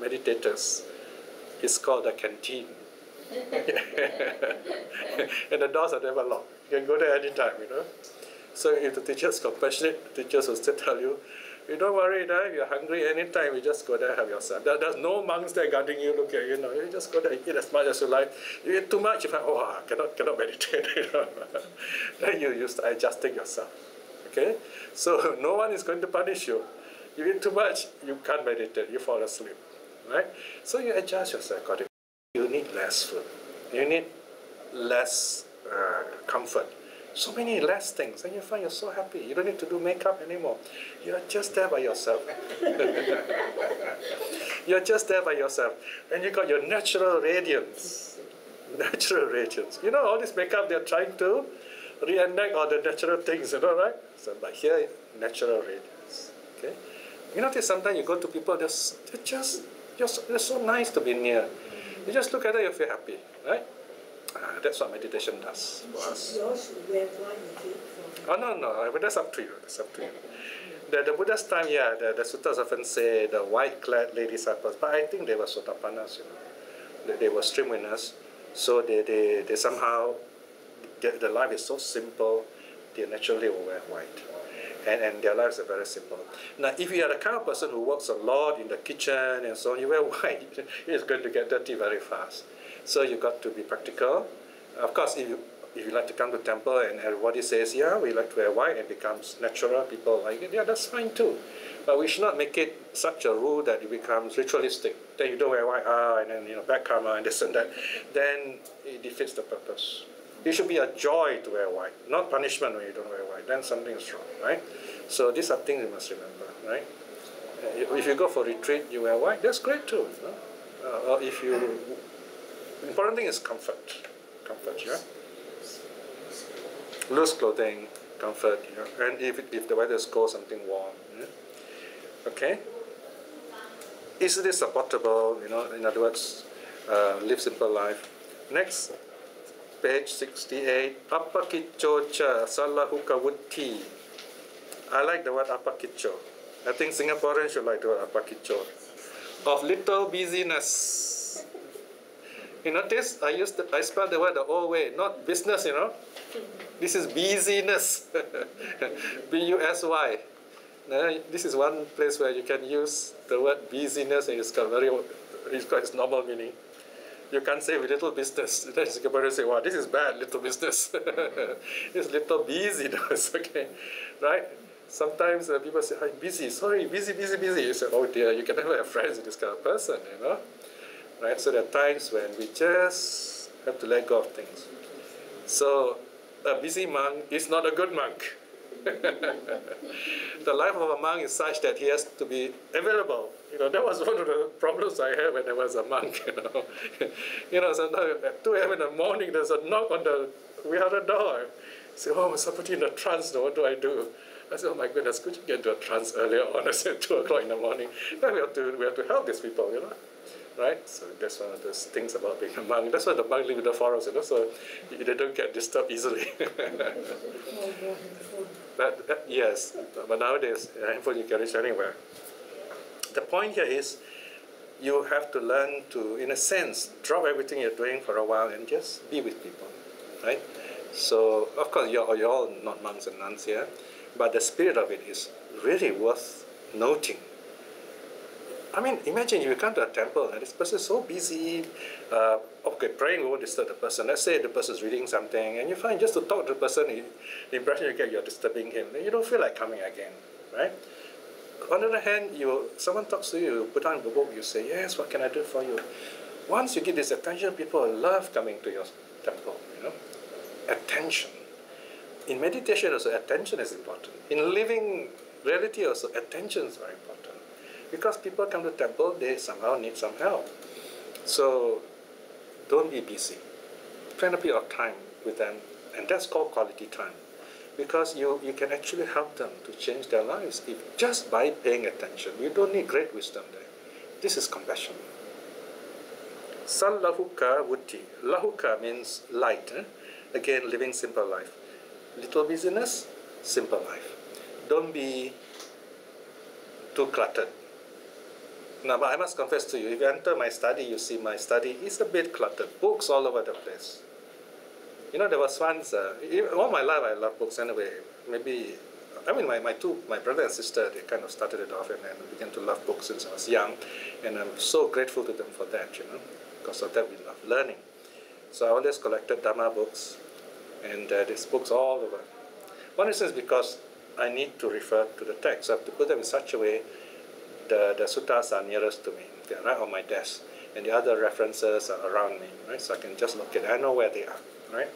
meditators. It's called the canteen. And the doors are never locked. You can go there anytime, So if the teacher is compassionate, the teachers will still tell you, you don't worry, if you're hungry anytime, you just go there and have yourself. There's no monks there guarding you, look at you just go there, eat as much as you like. You eat too much, you find, I cannot meditate, Then you start adjusting yourself, okay? So no one is going to punish you. You eat too much, you can't meditate, you fall asleep, right? So you adjust yourself accordingly. You need less food. You need less comfort. So many less things, and you find you're so happy. You don't need to do makeup anymore. You're just there by yourself. You're just there by yourself. And you got your natural radiance. Natural radiance. All this makeup, they're trying to reenact all the natural things, right? So, but here, natural radiance. Okay? You notice sometimes you go to people, they're so nice to be near. You just look at them, you feel happy, right? That's what meditation does for us. Oh, no, but that's up to you. That's up to you. The Buddha's time, the suttas often say the white-clad lay disciples, but I think they were sotapannas, They were stream winners, so they somehow, their life is so simple, they naturally will wear white. And their lives are very simple. Now, if you are the kind of person who works a lot in the kitchen and so on, you wear white, it's going to get dirty very fast. So you got to be practical. Of course, if you like to come to temple and everybody says, yeah, we like to wear white, it becomes natural, people like it, yeah, that's fine too. But we should not make it such a rule that it becomes ritualistic. Then you don't wear white, and then bad karma and this and that. Then it defeats the purpose. It should be a joy to wear white, not punishment when you don't wear white. Then something is wrong, right? So these are things you must remember, right? If you go for retreat, you wear white, that's great too. Or if you, important thing is comfort, yeah. Loose clothing, comfort, and if the weather is cold, something warm. Yeah? Okay. Is this supportable? In other words, live simple life. Next, page 68. Apakicco cha salahuka wutti. I like the word apakicco. I think Singaporeans should like the word apakicco. Of little busyness. You notice I spelled the word the old way, not business. This is busyness. B-U-S-Y. This is one place where you can use the word busyness and it's got its normal meaning. You can't say with little business. Then Singaporeans say, wow, this is bad, little business. It's little busyness, okay? Right? Sometimes people say, I'm busy, sorry, busy. You say, oh dear, you can never have friends with this kind of person, Right? So there are times when we just have to let go of things. So a busy monk is not a good monk. The life of a monk is such that he has to be available. That was one of the problems I had when I was a monk. Sometimes at 2 a.m. in the morning, there's a knock on we had a door. I say, oh, I'm somebody in a trance. What do I do? I said, oh my goodness, could you get into a trance earlier on? I said 2 o'clock in the morning. Then we have to help these people, Right? So that's one of those things about being a monk. That's why the monk live in the forest, so they don't get disturbed easily. Yes, but nowadays, a handphone you can reach anywhere. The point here is you have to learn to, in a sense, drop everything you're doing for a while and just be with people, right? So, of course, you're all not monks and nuns here, but the spirit of it is really worth noting. I mean, imagine you come to a temple and this person is so busy. Okay, praying won't disturb the person. Let's say the person is reading something and you find just to talk to the person, the impression you get you're disturbing him. Then you don't feel like coming again, right? On the other hand, someone talks to you, you put on the book, you say, yes, what can I do for you? Once you give this attention, people love coming to your temple, Attention. In meditation also, attention is important. In living reality also, attention is very important. Because people come to the temple, they somehow need some help. So don't be busy. Spend a bit of time with them, and that's called quality time. Because you can actually help them to change their lives just by paying attention. You don't need great wisdom there. This is compassion. Sallahuka wutti. Lahuka means light. Again, living simple life. Little busyness, simple life. Don't be too cluttered. Now, but I must confess to you, if you enter my study, you see my study is a bit cluttered. Books all over the place. There was once, all my life I love books anyway. My brother and sister, they kind of started it off and then began to love books since I was young. And I'm so grateful to them for that, Because of that, we love learning. So I always collected Dhamma books and there's books all over. One reason is because I need to refer to the text. So I have to put them in such a way the suttas are nearest to me. They're right on my desk. And the other references are around me, right? So I can just look at it. I know where they are, right?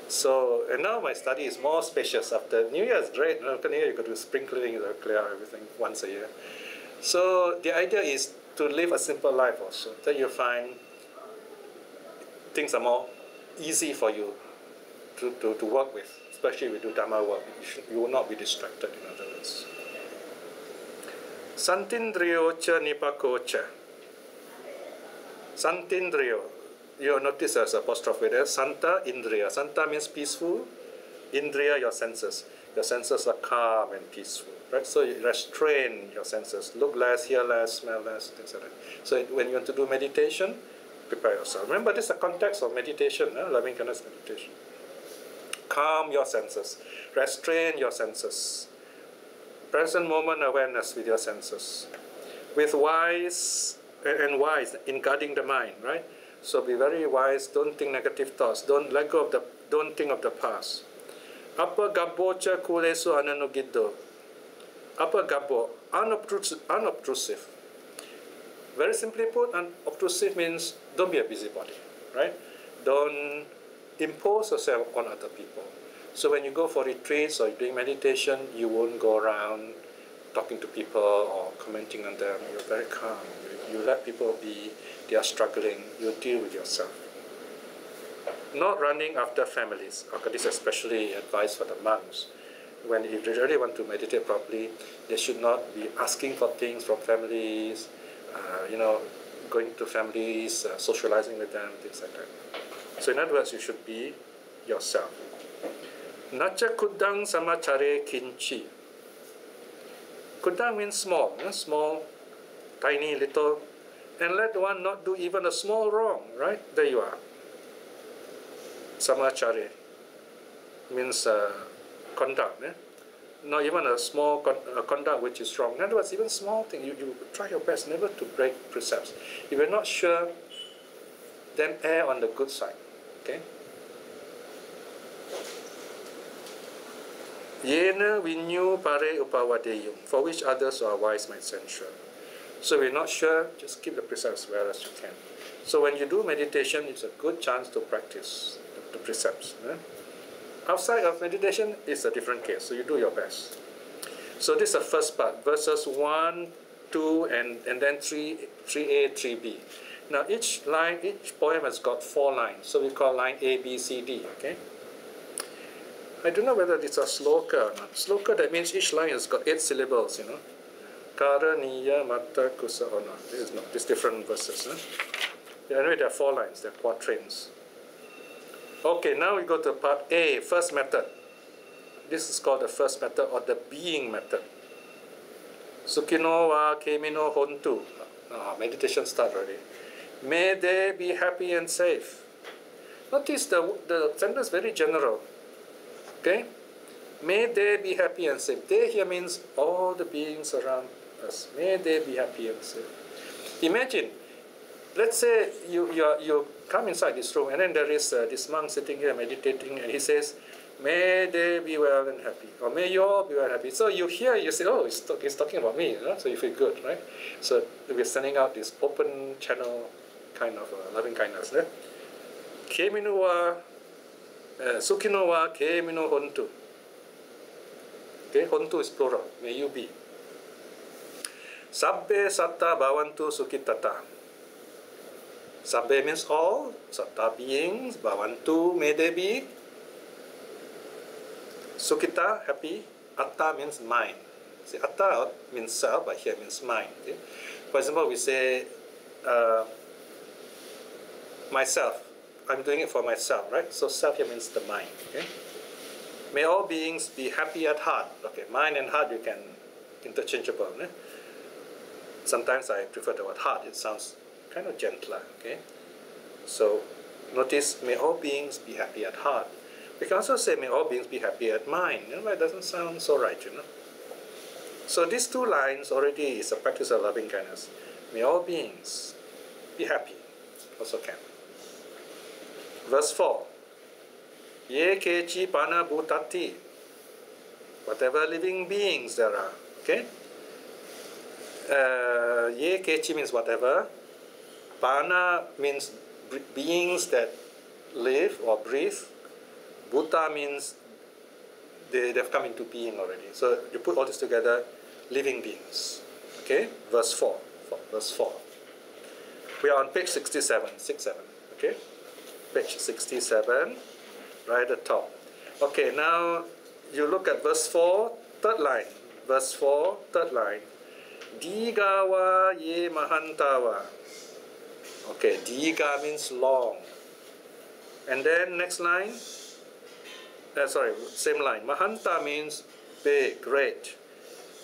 So, and now my study is more spacious. After New Year is great. After New Year, you got to do spring cleaning, you got to clear everything once a year. So the idea is to live a simple life also. Then you find things are more easy for you to work with, especially if you do Dhamma work. You will not be distracted, in other words. Santindriyo cha nipako cha. Santindriyo. You notice there's apostrophe there. Santa Indriya. Santa means peaceful. Indriya, your senses. Your senses are calm and peaceful. Right? So you restrain your senses. Look less, hear less, smell less, things like that. So when you want to do meditation, prepare yourself. Remember, this is the context of meditation, loving-kindness meditation. Calm your senses. Restrain your senses. Present moment awareness with your senses. With wise in guarding the mind, right? So be very wise. Don't think negative thoughts. Don't let go of the. Don't think of the past. Apa gabocha kulesu ananugiddo. Apa gabo, unobtrusive. Very simply put, unobtrusive means don't be a busybody, right? Don't impose yourself on other people. So when you go for retreats or you're doing meditation, you won't go around talking to people or commenting on them. You're very calm. You let people be. They are struggling. You deal with yourself. Not running after families. Okay, this is especially advice for the monks. When you really want to meditate properly, they should not be asking for things from families, going to families, socializing with them, things like that. So in other words, you should be yourself. Nacha kudang samachare kinchi. Kudang means small, small, tiny, little, and let one not do even a small wrong, right? There you are. Samachare means conduct, not even a small conduct which is wrong. In other words, even small thing, you try your best never to break precepts. If you're not sure, then err on the good side. Okay? Yena vinyu pare upawadeyum, for which others who are wise might censure. So if you're not sure, just keep the precepts as well as you can. So when you do meditation, it's a good chance to practice the precepts. Outside of meditation, it's a different case. So you do your best. So this is the first part, verses 1, 2, and then 3, 3a, 3b. Now each line, each poem has got 4 lines. So we call line A, B, C, D. Okay. I don't know whether it's a sloka or not. Sloka, that means each line has got 8 syllables. Karaniya, Mata, Kusa, or not. This is not. These different verses. Anyway, there are 4 lines. There are quatrains. Okay, now we go to part A, first method. This is called the first method or the being method. Sukino wa kemino hontu. Meditation start already. May they be happy and safe. Notice the sentence is very general. Okay? May they be happy and safe. They here means all the beings around us. May they be happy and safe. Imagine, let's say you come inside this room and then there is this monk sitting here meditating and he says, may they be well and happy, or may you all be well and happy. So you hear, you say, oh, he's talking about me, so you feel good, right? So we're sending out this open channel kind of loving kindness. Keminu wa, sukino wa keminu hontu. Okay, hontu is plural, may you be. Sabbe satta bhavantu sukhitata. Sabbe means all, satta beings, bhavantu, may they be. Sukhita, happy. Atta means mind. See, atta means self, but here means mind. Okay? For example, we say, myself. I'm doing it for myself, right? So self here means the mind. Okay? May all beings be happy at heart. Okay, mind and heart you can interchangeable. Sometimes I prefer the word heart. It sounds kind of gentler. Okay, so notice, may all beings be happy at heart. We can also say, may all beings be happy at mind. It doesn't sound so right, So these 2 lines already is a practice of loving kindness. May all beings be happy. Also can. Verse 4. Ye kechi pana bhutati. Whatever living beings there are. Okay? Ye kechi means whatever. Pana means beings that live or breathe. Bhuta means they've come into being already. So you put all this together, living beings. Okay? Verse 4. Verse 4. We are on page 67. 67. Okay? Page 67. Right at the top. Okay, now you look at verse 4, 3rd line. Verse 4, 3rd line. Digawa ye mahantawa. Okay, diga means long. And then next line. Same line. Mahanta means big, great.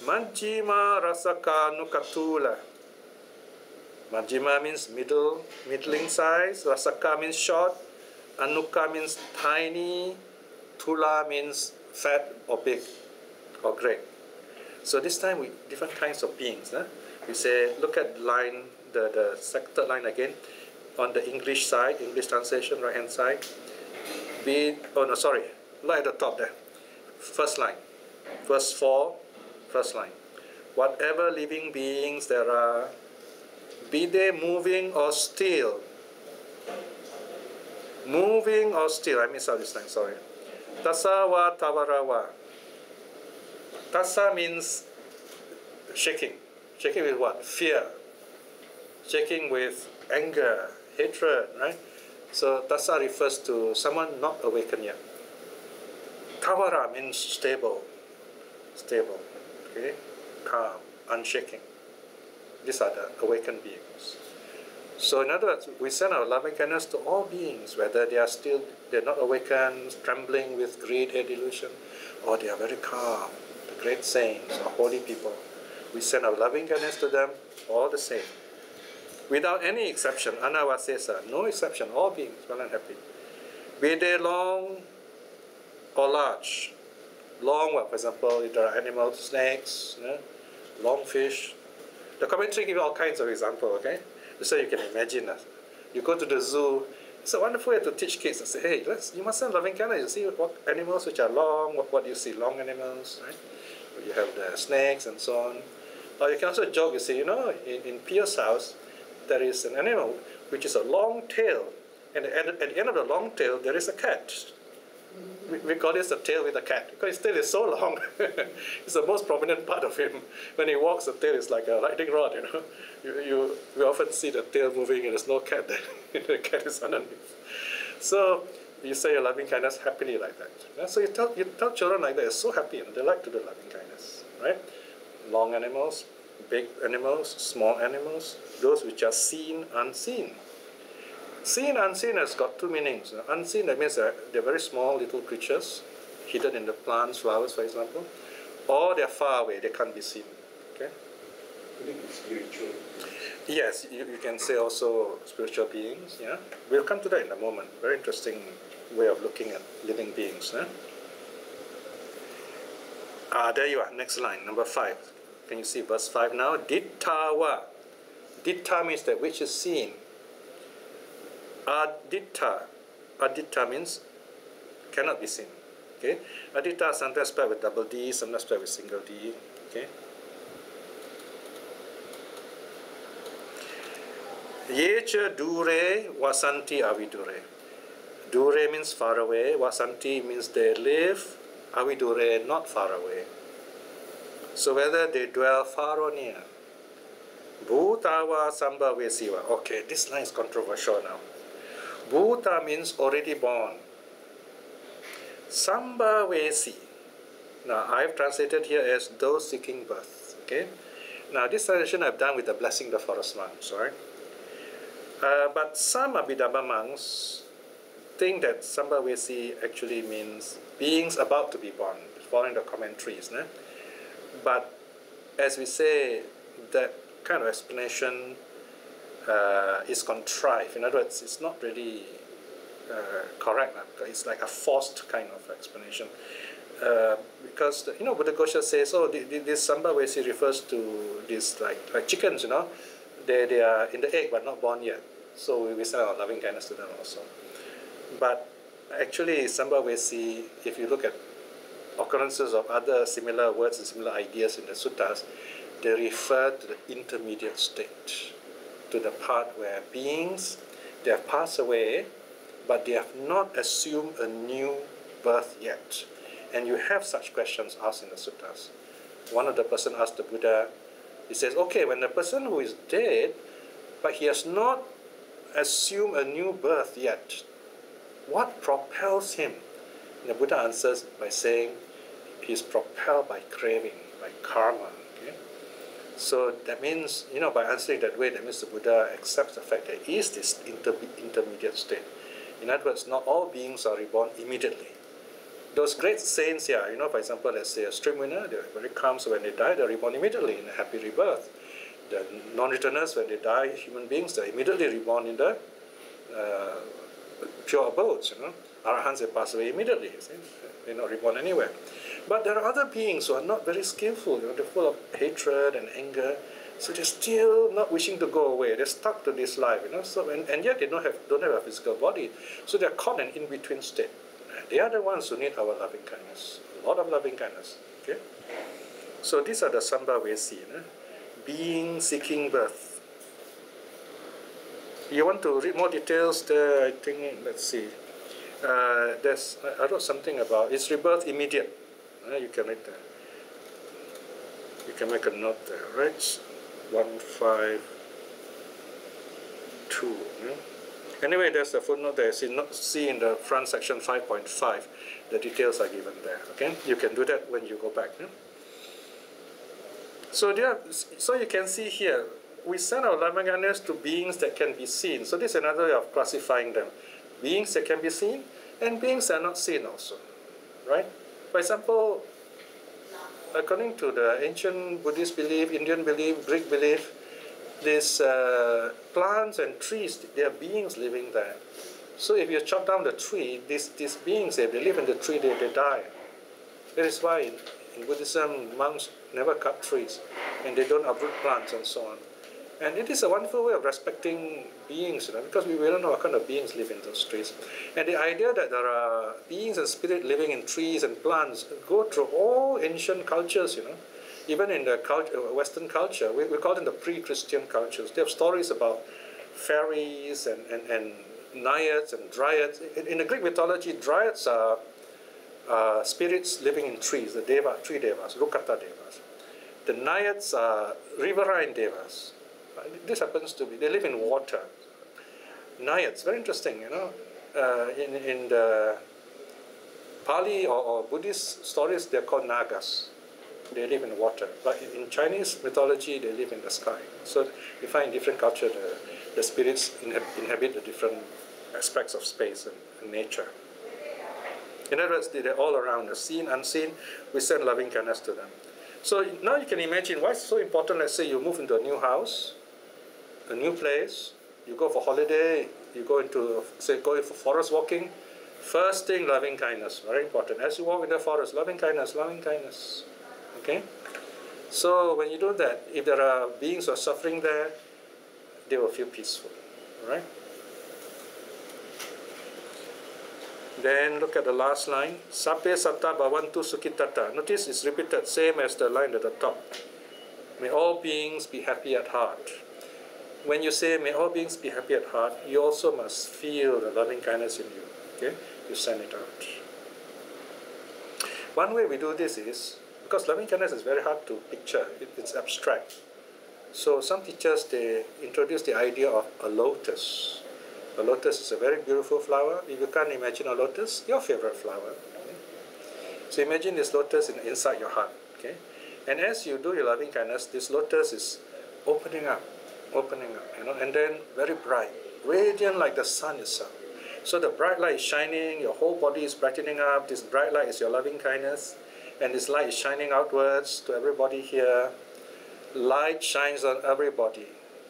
Majjima rasaka nukatula. Majjima means middling size. Rasaka means short. Anuka means tiny, tula means fat or big or great. So this time we different kinds of beings. We say, look at line, the 3rd line again. on the English side, English translation, right hand side. Oh no, sorry, right at the top there. First line, verse 4, first line. Whatever living beings there are, be they moving or still. Moving or still, I missed out this line, sorry. Tassa wa tawara wa. Tassa means shaking. Shaking with what? Fear. Shaking with anger, hatred, right? So tassa refers to someone not awakened yet. Tawara means stable, okay? Calm, unshaking. These are the awakened beings. So in other words, we send our loving kindness to all beings, whether they're not awakened, trembling with greed, hate, delusion, or they are very calm, the great saints or holy people. We send our loving kindness to them, all the same. Without any exception, anavasesa, no exception, all beings, well and happy. Be they long or large. Long, for example, if there are animals, snakes, long fish. The commentary gives all kinds of examples, okay? So you can imagine that. You go to the zoo, it's a wonderful way to teach kids and say, hey, you must send loving kindness. You see what animals which are long, what do you see, long animals, right? You have the snakes and so on. Or you can also joke, you say, in Piya's house, there is an animal which is a long tail, and at the end of the long tail, there is a cat. We call this the tail with a cat, because his tail is so long. It's the most prominent part of him. When he walks, the tail is like a lightning rod, We often see the tail moving and there's no cat there. The cat is underneath. So you say your loving kindness happily like that. So you tell children like that, they're so happy and they like to do loving kindness, right? Long animals, big animals, small animals, those which are seen, unseen. Seen, unseen has got two meanings. Unseen, that means they're very small little creatures, hidden in the plants, flowers, for example, or they're far away, they can't be seen. Okay? Could it be spiritual? Yes, you can say also spiritual beings. Yeah, we'll come to that in a moment. Very interesting way of looking at living beings. There you are. Next line, number 5. Can you see verse 5 now? Dittawa. Ditta means that which is seen. Aditta. Aditta means cannot be seen. Okay. Aditta sometimes spelled with double D, sometimes spelled with single D. Okay. Yecha dure wasanti avidure. Dure means far away. Wasanti means they live. Avidure not far away. So whether they dwell far or near. Bhutawa samba vesiva. Okay, this line is controversial now. Bhuta means already born. Samba vesi. Now I've translated here as those seeking birth. Okay. Now this translation I've done with the blessing of the forest monks, right? But some Abhidhamma monks think that Samba vesi actually means beings about to be born, following the commentaries. But as we say, that kind of explanation is contrived. In other words, it's not really correct. It's like a forced kind of explanation. Because Buddha Gosha says, this Samba vesi refers to this like chickens. They are in the egg but not born yet. So we send our loving kindness to them also. But actually, Samba vesi, if you look at occurrences of other similar words and similar ideas in the suttas, they refer to the intermediate state, to the part where beings, they have passed away, but they have not assumed a new birth yet. And you have such questions asked in the suttas. One of the person asked the Buddha, he says, okay, when the person who is dead, but he has not assumed a new birth yet, what propels him? And the Buddha answers by saying, he's propelled by craving, by karma. Okay? So that means, by answering that way, that means the Buddha accepts the fact that he is this intermediate state. In other words, not all beings are reborn immediately. Those great saints here, for example, let's say a stream winner, they're very calm, so when they die, they're reborn immediately in a happy rebirth. The non-returners, when they die, human beings, they're immediately reborn in the pure abodes. Arahants, they pass away immediately. They're not reborn anywhere. But there are other beings who are not very skillful. They're full of hatred and anger. So they're still not wishing to go away. They're stuck to this life, So and yet they don't have a physical body. So they're caught in in-between state. And they are the ones who need our loving kindness. A lot of loving kindness. Okay? So these are the Sambhavesi, being seeking birth. You want to read more details there? I think, let's see. I wrote something about it's rebirth immediate. You can read that. You can make a note there, right? 152. Anyway, there's a footnote there. See in the front section 5.5. The details are given there. Okay, you can do that when you go back. So you can see here, we send our loving kindness to beings that can be seen. So this is another way of classifying them: beings that can be seen and beings that are not seen also, right? For example, according to the ancient Buddhist belief, Indian belief, Greek belief, these plants and trees, they are beings living there. So if you chop down the tree, these beings, if they live in the tree, they die. That is why in Buddhism, monks never cut trees, and they don't uproot plants and so on. And it is a wonderful way of respecting beings, because we don't know what kind of beings live in those trees. And the idea that there are beings and spirit living in trees and plants go through all ancient cultures, Even in the Western culture, we call them the pre-Christian cultures. They have stories about fairies and naiads and dryads. In the Greek mythology, dryads are spirits living in trees, the tree devas, Rukata devas. The naiads are riverine devas. This happens to be, they live in water. Naiads, very interesting, in the Pali or Buddhist stories, they're called Nagas. They live in water. But in Chinese mythology, they live in the sky. So you find in different cultures, the spirits inhabit the different aspects of space and nature. In other words, they're all around, the seen, unseen. We send loving kindness to them. So now you can imagine why it's so important. Let's say you move into a new house, a new place, you go for holiday, you go for forest walking. First thing, loving kindness, very important. As you walk in the forest, loving kindness, loving kindness. Okay? So when you do that, if there are beings who are suffering there, they will feel peaceful. Right? Then look at the last line. Sape satta bhavantu sukhitata. Notice it's repeated, same as the line at the top. May all beings be happy at heart. When you say, may all beings be happy at heart, you also must feel the loving kindness in you. Okay? You send it out. One way we do this is, because loving kindness is very hard to picture, it's abstract. So some teachers, they introduce the idea of a lotus. A lotus is a very beautiful flower. If you can't imagine a lotus, your favorite flower. Okay? So imagine this lotus inside your heart. Okay? And as you do your loving kindness, this lotus is opening up, and then very bright, radiant like the sun itself. So the bright light is shining, your whole body is brightening up. This bright light is your loving kindness, and this light is shining outwards to everybody here. Light shines on everybody.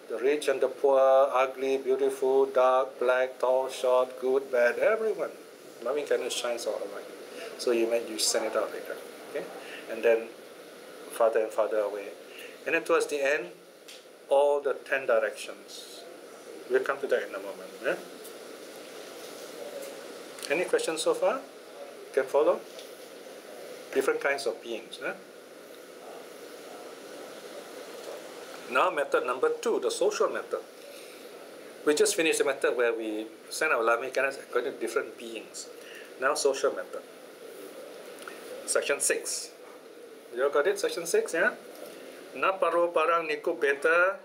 The rich and the poor, ugly, beautiful, dark, black, tall, short, good, bad, everyone. Loving kindness shines all around. So you send it out later. Okay? And then farther and farther away. And then towards the end, all the 10 directions. We'll come to that in a moment. Yeah? Any questions so far? Can follow? Different kinds of beings. Yeah? Now method number 2, the social method. We just finished the method where we send our loving kindness according to different beings. Now social method. Section 6. You all got it? Section 6, yeah? Na paro parang niku beta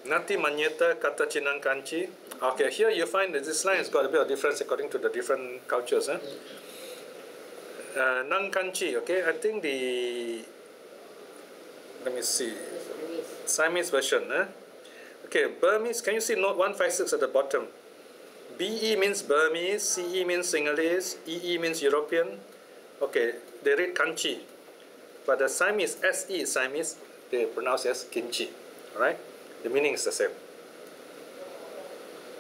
nati manyeta kata chinang kanchi. Okay, here you find that this line has got a bit of difference according to the different cultures. Nang kanchi, okay? I think let me see, Siamese version. Okay, Burmese, can you see note 156 at the bottom? BE means Burmese, CE means Sinhalese, EE means European. Okay, they read kanchi. But the Siamese, SE Siamese, they pronounce as kinchi. Alright? The meaning is the same.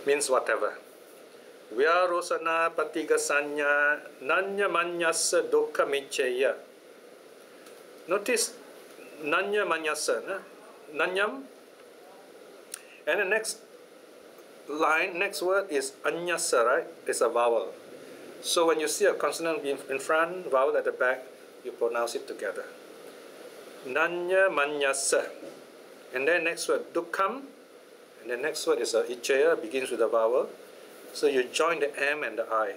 Means whatever. Vyarosana patigasanya nanya manyasa dukkha micceya. Notice nanya manyasa, nanyam, and the next line, next word is anyasa, right? It's a vowel. So when you see a consonant in front, vowel at the back, you pronounce it together. Nanya manyasa. And then next word, dukkham. And the next word is a ichaya, begins with a vowel. So you join the M and the I.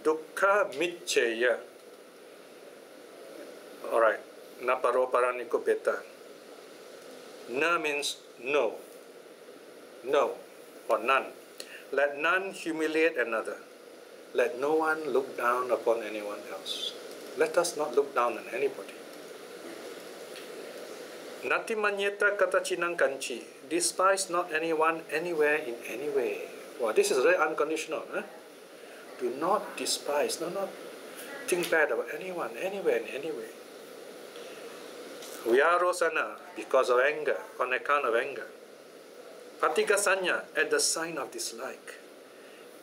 Dukkha micceya. Alright. Naparo paraniko beta. Na means no. No. Or none. Let none humiliate another. Let no one look down upon anyone else. Let us not look down on anybody. Nati manyeta katachinang kanchi. Despise not anyone, anywhere, in any way. Wow, this is very unconditional. Do not despise, do not think bad about anyone, anywhere, in any way. Vyarosana, because of anger, on account of anger. Patigasanya, at the sign of dislike.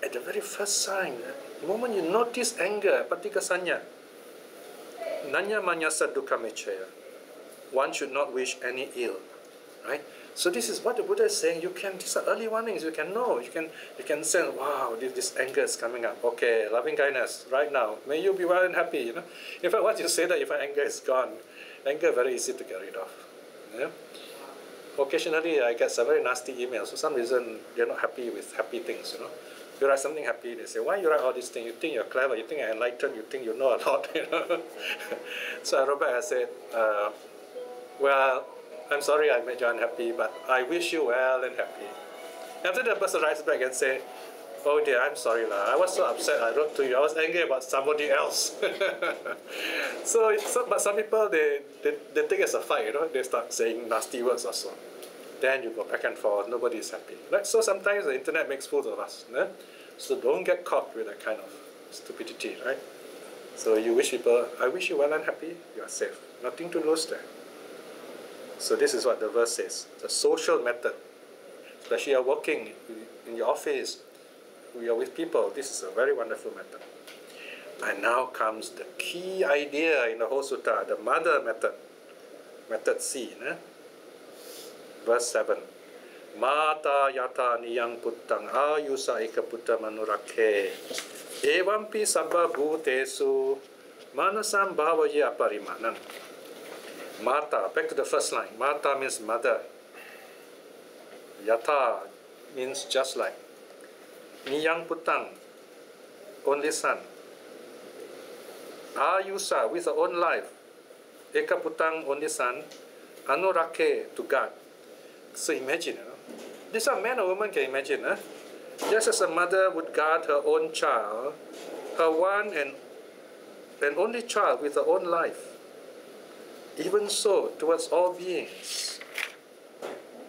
At the very first sign, the moment you notice anger, patigasanya, nanya manyasa dukkha micceya. One should not wish any ill, right? So this is what the Buddha is saying. You can, these are early warnings. You can know. You can sense. Wow, this anger is coming up. Okay, loving kindness right now. May you be well and happy. You know. In fact, once you say that, if anger is gone, anger very easy to get rid of. Yeah. Occasionally, I get some very nasty emails. For some reason, they're not happy with happy things. You know. You write something happy, they say, why you write all these things? You think you're clever, you think you're enlightened, you think you know a lot. You know? So I wrote back, I said, well, I'm sorry I made you unhappy, but I wish you well and happy. After the person writes back and say, oh dear, I'm sorry lah. I was so upset I wrote to you. I was angry about somebody else. But some people, they take it as a fight, you know. They start saying nasty words or so. Then you go back and forth, nobody is happy. Right? So sometimes the internet makes fools of us. So don't get caught with that kind of stupidity, right? So you wish people, I wish you well and happy, you are safe. Nothing to lose there. So this is what the verse says. The social method. Especially you're working in your office, we are with people, this is a very wonderful method. And now comes the key idea in the whole sutta, the mother method. Method C. Verse 7. Mata yata niyang puttang ayusa eka putta manurakhe evampi sabba bhutesu manasam bhavaya aparimanan. Mata, back to the first line. Mata means mother. Yata means just like. Niyang puttang, only son. Ayusa, with her own life. Eka puttang, only son. Anurakhe, to God. So imagine, these are men or women can imagine. Just as a mother would guard her own child, her one and only child with her own life, even so towards all beings,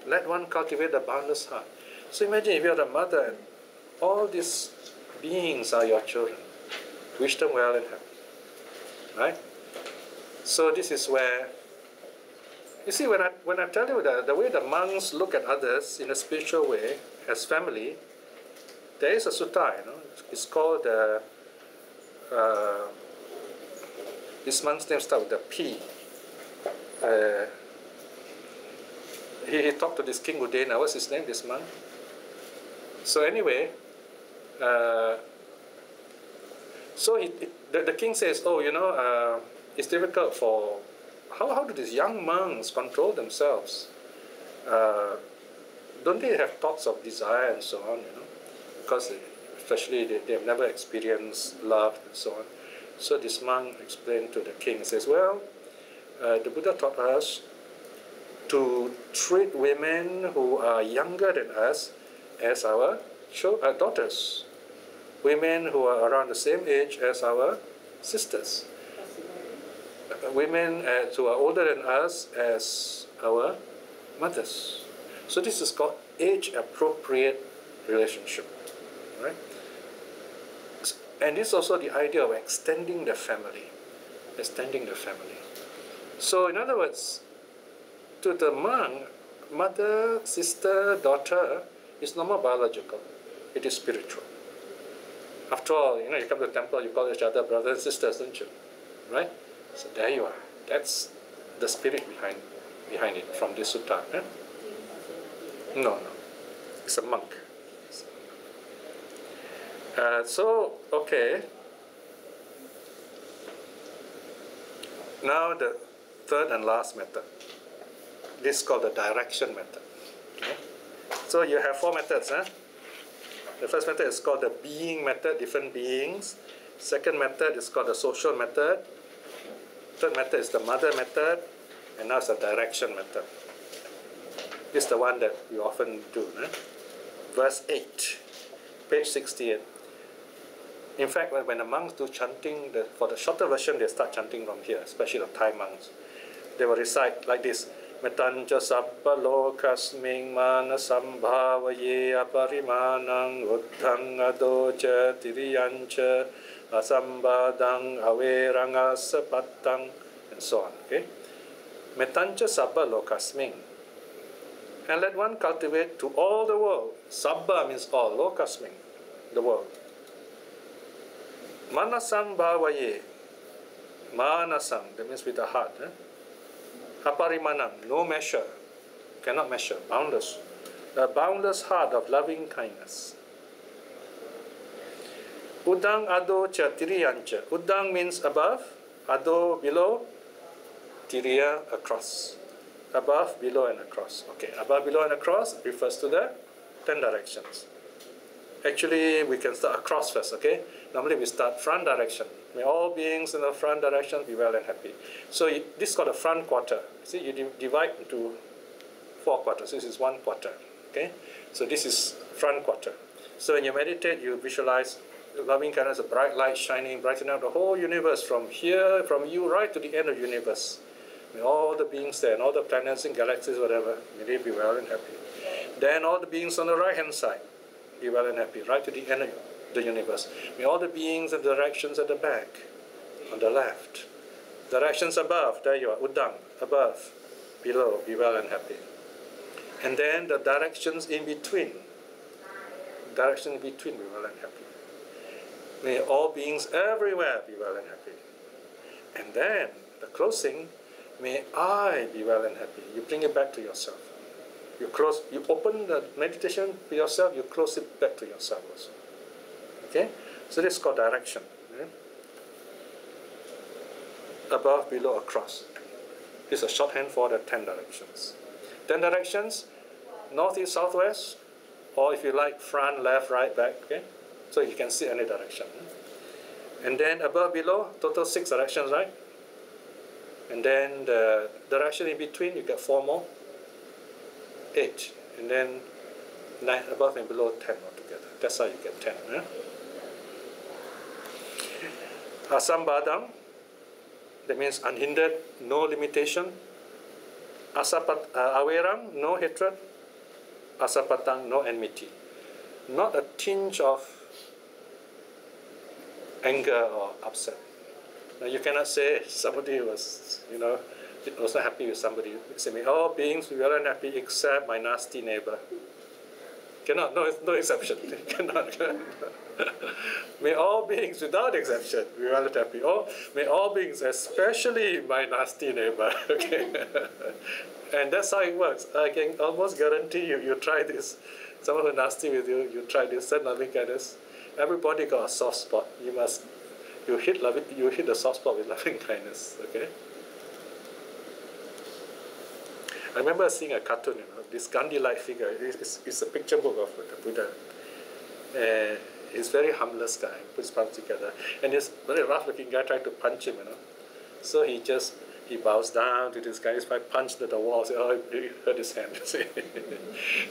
let one cultivate the boundless heart. So imagine if you're a mother and all these beings are your children. Wish them well and happy. Right? So this is where, you see, when I tell you the way the monks look at others in a spiritual way, as family, there is a sutta, it's called this monk's name starts with the P. He talked to this King Udena. What's his name, this monk? So anyway, the king says, it's difficult for, how do these young monks control themselves? Don't they have thoughts of desire and so on, Because especially they have never experienced love and so on. So this monk explained to the king, says, well, the Buddha taught us to treat women who are younger than us as our daughters. Women who are around the same age as our sisters. Women who are older than us as our mothers. So this is called age-appropriate relationship. Right? And this is also the idea of extending the family. Extending the family. So in other words, to the monk, mother, sister, daughter is not more biological. It is spiritual. After all, you come to the temple, you call each other brothers and sisters, don't you? Right? So there you are. That's the spirit behind it from this sutta. Eh? No. It's a monk. Okay. Now the third and last method. This is called the direction method. Okay? So you have 4 methods. Huh? The first method is called the being method, different beings. Second method is called the social method. Third method is the mother method. And now it's the direction method. This is the one that we often do. Verse 8, page 68. In fact, when the monks do chanting, for the shorter version, they start chanting from here, especially the Thai monks. They will recite like this. Metancha sabba lokasming manasam bhavaye aparimanang uddhang adocha tiriyancha asambadang averanga sapatang, and so on. Okay? Metancha sabba lokasming. And let one cultivate to all the world. Sabba means all, lokasming, the world. Manasam bhavaye. Manasam, that means with the heart. Aparimanam, no measure, cannot measure, boundless. The boundless heart of loving kindness. Udang ado cha tiriyancha. Udang means above, ado below, tiriya across. Above, below, and across. Okay, above, below, and across refers to the 10 directions. Actually, we can start across first, okay? Normally we start front direction. May all beings in the front direction be well and happy. So this is called a front quarter. See, you divide into 4 quarters. This is 1 quarter, okay? So this is front quarter. So when you meditate, you visualize loving kindness, a bright light shining, brightening up the whole universe from here, from you right to the end of the universe. May all the beings there, and all the planets and galaxies, whatever, may they be well and happy. Then all the beings on the right-hand side, be well and happy, right to the end of the universe. May all the beings and directions at the back, on the left. Directions above, there you are, Udang, above, below, be well and happy. And then the directions in between, be well and happy. May all beings everywhere be well and happy. And then the closing, may I be well and happy. You bring it back to yourself. You open the meditation to yourself, you close it back to yourself also. Okay? So this is called direction. Okay? Above, below, across. This is a shorthand for the 10 directions. 10 directions, north, east, southwest, or if you like, front, left, right, back. Okay? So you can see any direction. And then above, below, total 6 directions, right? And then the direction in between, you get 4 more. 8, and then 9 above and below 10 altogether. That's how you get 10. Asambadam, that means unhindered, no limitation. Averang, no hatred. Asapatang, no enmity. Not a tinge of anger or upset. Now you cannot say somebody was, was not happy with somebody. You say, may all beings be well and happy except my nasty neighbor. Cannot, no exception. cannot. May all beings without exception be well and happy. May all beings, especially my nasty neighbor. Okay. And that's how it works. I can almost guarantee you try this. Someone who's nasty with you, you try this, send loving kindness. Everybody got a soft spot. You hit the soft spot with loving kindness. Okay. I remember seeing a cartoon, this Gandhi-like figure. It's a picture book of the Buddha. He's a very harmless guy, puts palms together. And this very rough-looking guy tried to punch him, So he bows down to this guy. This guy punched at the wall. Said, he hurt his hand.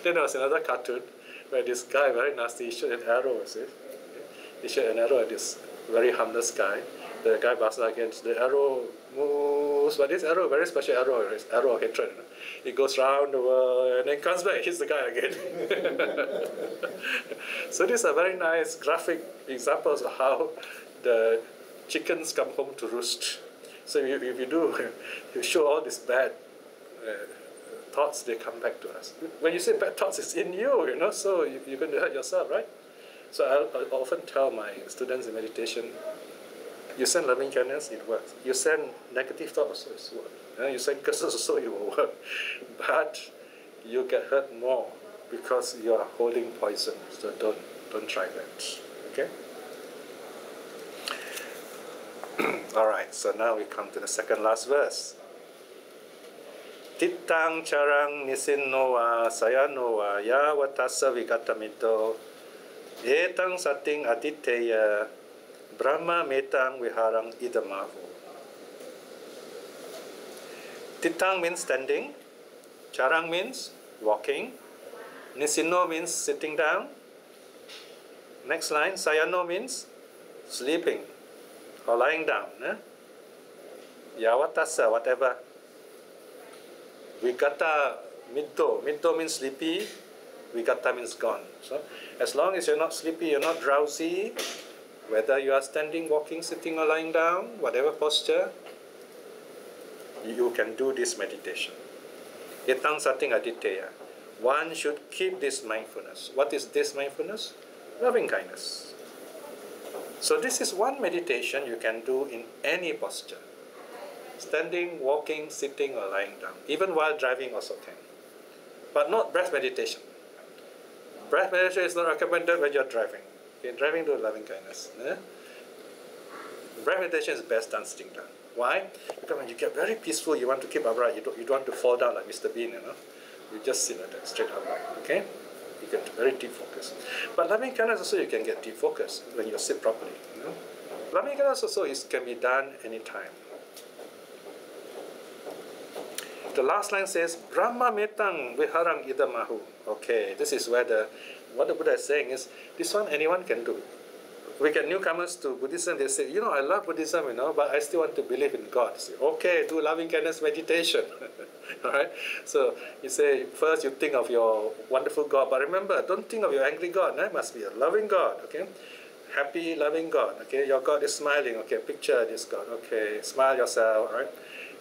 Then there was another cartoon where this guy, very nasty, he shot an arrow. He shot an arrow at this very harmless guy. The guy bows down against the arrow moves, but this arrow, very special arrow, is arrow of hatred. It goes round the world and then comes back, hits the guy again. So these are very nice graphic examples of how the chickens come home to roost. So if you show all these bad thoughts, they come back to us. When you say bad thoughts, it's in you, so you're going to hurt yourself, right? So I often tell my students in meditation, you send loving kindness, it works. You send negative thoughts, it works. You send curses also, it will work. But you get hurt more because you are holding poison. So don't try that. Okay? Alright, so now we come to the second last verse. Tittang charang nisinnowa sayanowa yavatasa vigatamito etang sating aditeya brahma metang viharang idamahu. Tittang means standing, charang means walking, nisinno means sitting down. Next line, sayano means sleeping or lying down. Yavatasa, whatever. Vigata middo. Middo means sleepy. Vigata means gone. So as long as you're not sleepy, you're not drowsy, whether you are standing, walking, sitting or lying down, whatever posture, you can do this meditation. Etang sating aditeya. One should keep this mindfulness. What is this mindfulness? Loving kindness. So this is one meditation you can do in any posture. Standing, walking, sitting or lying down. Even while driving also can. But not breath meditation. Breath meditation is not recommended when you're driving. Okay, driving, do loving kindness. Breath meditation is best done sitting down. Why? Because when you get very peaceful, you want to keep upright. You don't want to fall down like Mr. Bean, You just sit like that, straight upright. Okay? You get very deep focus. But loving kindness also you can get deep focus when you sit properly. Loving kindness also can be done anytime. The last line says, Brahma metang viharang idamahu. Okay, this is where what the Buddha is saying is, this one anyone can do. We get newcomers to Buddhism, they say, I love Buddhism, but I still want to believe in God. Say, okay, do loving kindness meditation. Alright? So you say, first you think of your wonderful God, but remember, don't think of your angry God. It must be a loving God, okay? Happy, loving God, okay? Your God is smiling, okay? Picture this God, okay? Smile yourself, alright?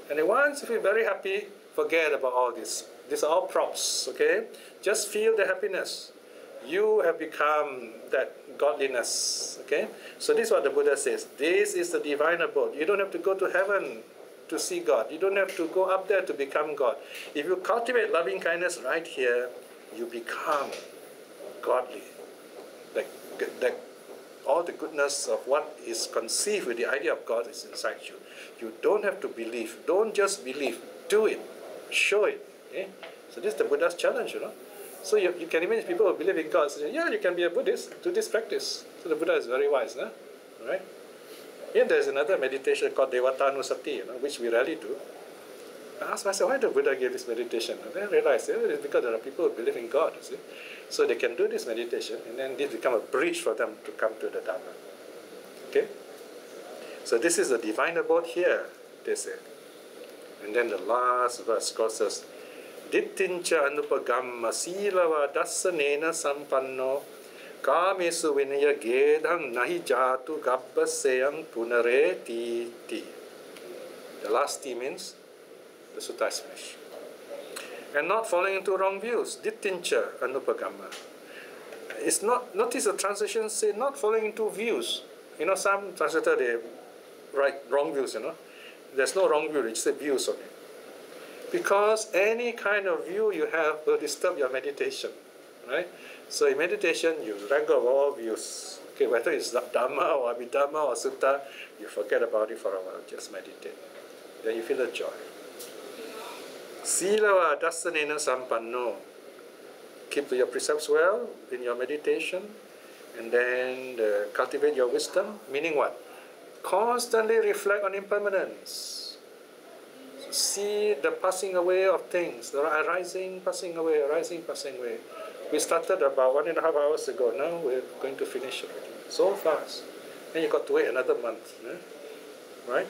And then once you feel very happy, forget about all this. These are all props, okay? Just feel the happiness. You have become that godliness, okay? So this is what the Buddha says. This is the divine abode. You don't have to go to heaven to see God. You don't have to go up there to become God. If you cultivate loving kindness right here, you become godly. Like all the goodness of what is conceived with the idea of God is inside you. You don't have to believe. Don't just believe. Do it. Show it. Okay? So this is the Buddha's challenge, So you can imagine people who believe in God say, yeah, you can be a Buddhist, do this practice. So the Buddha is very wise, right? Here there's another meditation called Devatanusati, which we rarely do. I asked myself, why did Buddha give this meditation? And then I realized it's because there are people who believe in God, So they can do this meditation, and then this become a bridge for them to come to the Dharma. Okay? So this is the divine abode here, they say. And then the last verse says, Dittincha anupagamma silava dasanena sampanno kamesu vinaya gedhang nahi jatu gabbaseyang punare ti. The last T means the sutta is finished. And not falling into wrong views. Dittincha anupagamma. It's not, notice the translation say not falling into views. Some translator they write wrong views, There's no wrong view, it's the views only. Because any kind of view you have will disturb your meditation, right? So in meditation, you let go of all views. Okay, whether it's Dhamma or Abhidhamma or Sutta, you forget about it for a while, just meditate. Then you feel a joy. Silava dasanena sampanno. Keep your precepts well in your meditation, and then cultivate your wisdom, meaning what? Constantly reflect on impermanence. See the passing away of things, the arising, passing away, arising, passing away. We started about 1.5 hours ago. Now we're going to finish already. So fast. And you got to wait another month. Right?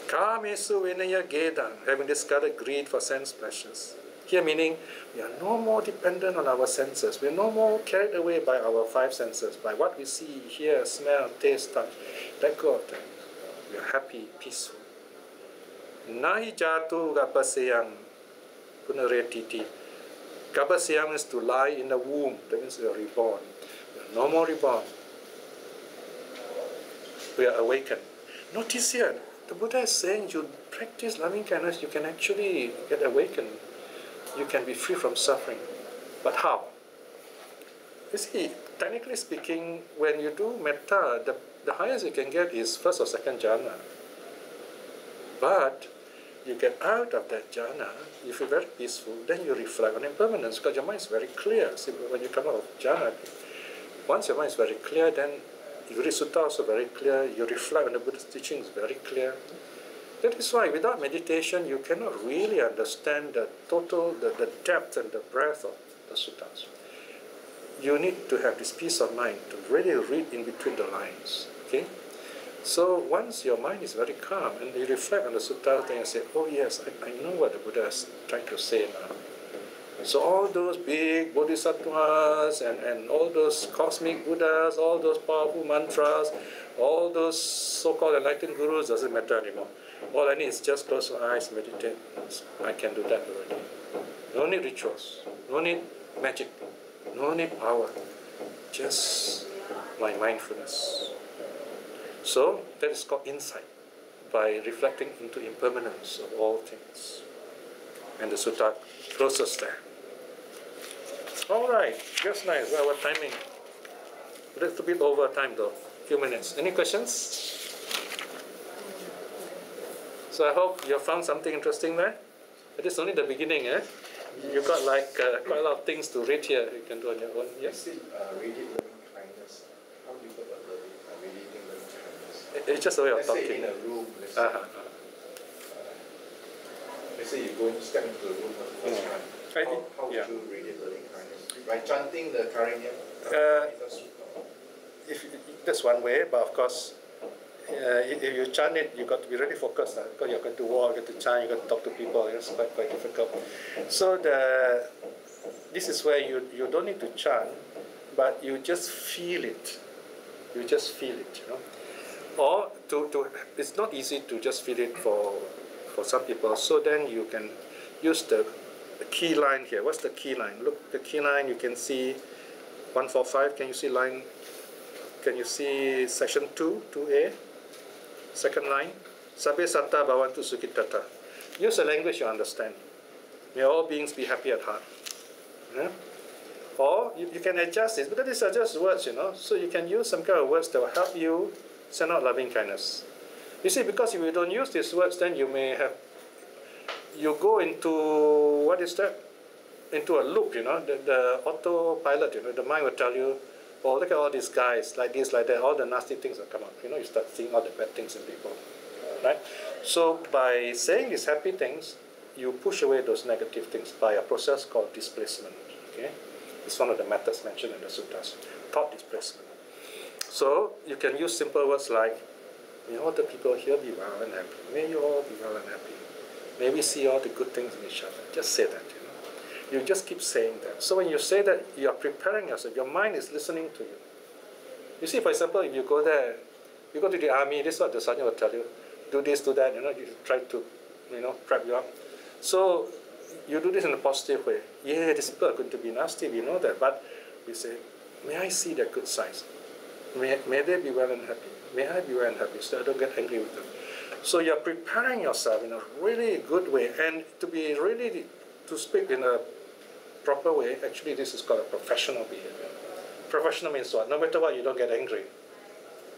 Kamesu vinaya gedang, having discarded greed for sense pleasures. Here meaning, we are no more dependent on our senses. We are no more carried away by our 5 senses, by what we see, hear, smell, taste, touch. Let go of that. We are happy, peaceful. Nahi jatu gapaseyang punaretiti. Gabasyam is to lie in the womb. That means we are reborn. We are no more reborn. We are awakened. Notice here, the Buddha is saying you practice loving kindness, you can actually get awakened. You can be free from suffering. But how? You see, technically speaking, when you do metta, the highest you can get is first or second jhana. But you get out of that jhana, you feel very peaceful, then you reflect on impermanence because your mind is very clear. See, when you come out of jhana, once your mind is very clear, then you read sutta also very clear, you reflect on the Buddha's teaching is very clear. That is why without meditation, you cannot really understand the total, the depth and the breadth of the suttas. You need to have this peace of mind to really read in between the lines. Okay? So once your mind is very calm and you reflect on the suttas, then you say, oh yes, I know what the Buddha is trying to say now. So all those big bodhisattvas and all those cosmic Buddhas, all those powerful mantras, all those so-called enlightened gurus, doesn't matter anymore. All I need is just close my eyes, meditate. I can do that already. No need rituals, no need magic, no need power, just my mindfulness. So that is called insight, by reflecting into impermanence of all things. And the sutta closes there. All right, just nice. Well, our timing. A little bit over time though, a few minutes. Any questions? So I hope you found something interesting there. It is only the beginning, eh? You've got like quite a lot of things to read here. You can do on your own. Yes? Reading loving kindness. How do you go about reading loving kindness? It's just a way of let's talking. Say in a room, let's say you go and step into the room for the first time. How would you read it loving kindness? By chanting the Karanya? That's one way, but of course, if you chant it, you've got to be really focused because you're going to walk, you've got to chant, you've got to talk to people. It's quite difficult. So this is where you don't need to chant, but you just feel it. You just feel it, you know. Or it's not easy to just feel it for some people. So then you can use the key line here. What's the key line? Look, the key line you can see 145. Can you see line? Can you see section 2A? Second line, Sabbe Satta Bhavantu Sukhitata. Use a language you understand. May all beings be happy at heart. Yeah? Or you can adjust this, because these are just words, you know. So you can use some kind of words that will help you send out loving kindness. You see, because if you don't use these words, then you go into, what is that? Into a loop, you know, the autopilot, you know, the mind will tell you, oh, look at all these guys, like this, like that, all the nasty things will come out. You know, you start seeing all the bad things in people, right? So by saying these happy things, you push away those negative things by a process called displacement, okay? It's one of the methods mentioned in the suttas, thought displacement. So you can use simple words like, may all the people here be well and happy. May you all be well and happy. May we see all the good things in each other. Just say that. You just keep saying that. So when you say that, you are preparing yourself. Your mind is listening to you. You see, for example, if you go there, you go to the army, this is what the sergeant will tell you. Do this, do that, you know, you try to, you know, prep you up. So you do this in a positive way. Yeah, these people are going to be nasty, we know that. But we say, may I see their good sides? May they be well and happy. May I be well and happy so I don't get angry with them. So you're preparing yourself in a really good way. And to speak in a proper way, actually this is called a professional behavior. Professional means what? No matter what, you don't get angry.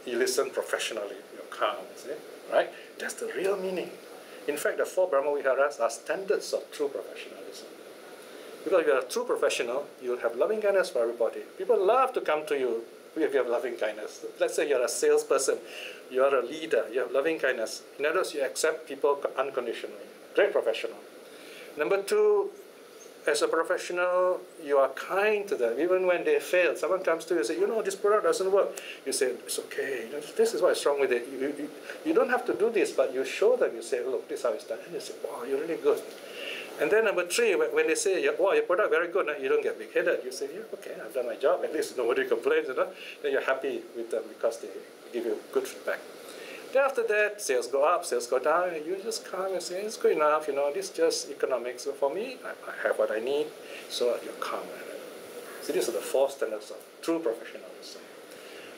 You listen professionally, you're calm, see? Right? That's the real meaning. In fact, the 4 Brahma-viharas are standards of true professionalism. Because if you're a true professional, you'll have loving kindness for everybody. People love to come to you if you have loving kindness. Let's say you're a salesperson, you're a leader, you have loving kindness. In other words, you accept people unconditionally. Great professional. Number 2, as a professional, you are kind to them. Even when they fail, someone comes to you and says, you know, this product doesn't work. You say, it's okay. You know, this is what's wrong with it. You don't have to do this, but you show them. You say, look, this is how it's done. And you say, wow, you're really good. And then number 3, when they say, wow, your product very good, you don't get big-headed. You say, yeah, okay, I've done my job. At least nobody complains, you know. Then you're happy with them because they give you good feedback. Then after that, sales go up, sales go down, and you just calm and say, it's good enough, this is just economics. So for me, I have what I need, so you're calm. So these are the 4 standards of true professionalism.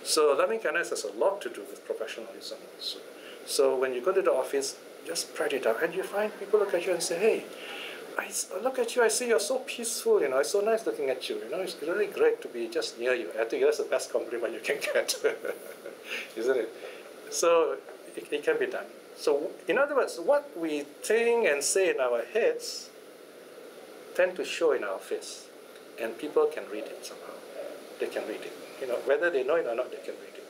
So loving-kindness has a lot to do with professionalism also. So when you go to the office, just write it down, and you find people look at you and say, hey, I look at you, I see you're so peaceful, it's so nice looking at you, it's really great to be just near you. I think that's the best compliment you can get, isn't it? So it can be done. So in other words, what we think and say in our heads tend to show in our face, and people can read it somehow. They can read it. Whether they know it or not, they can read it.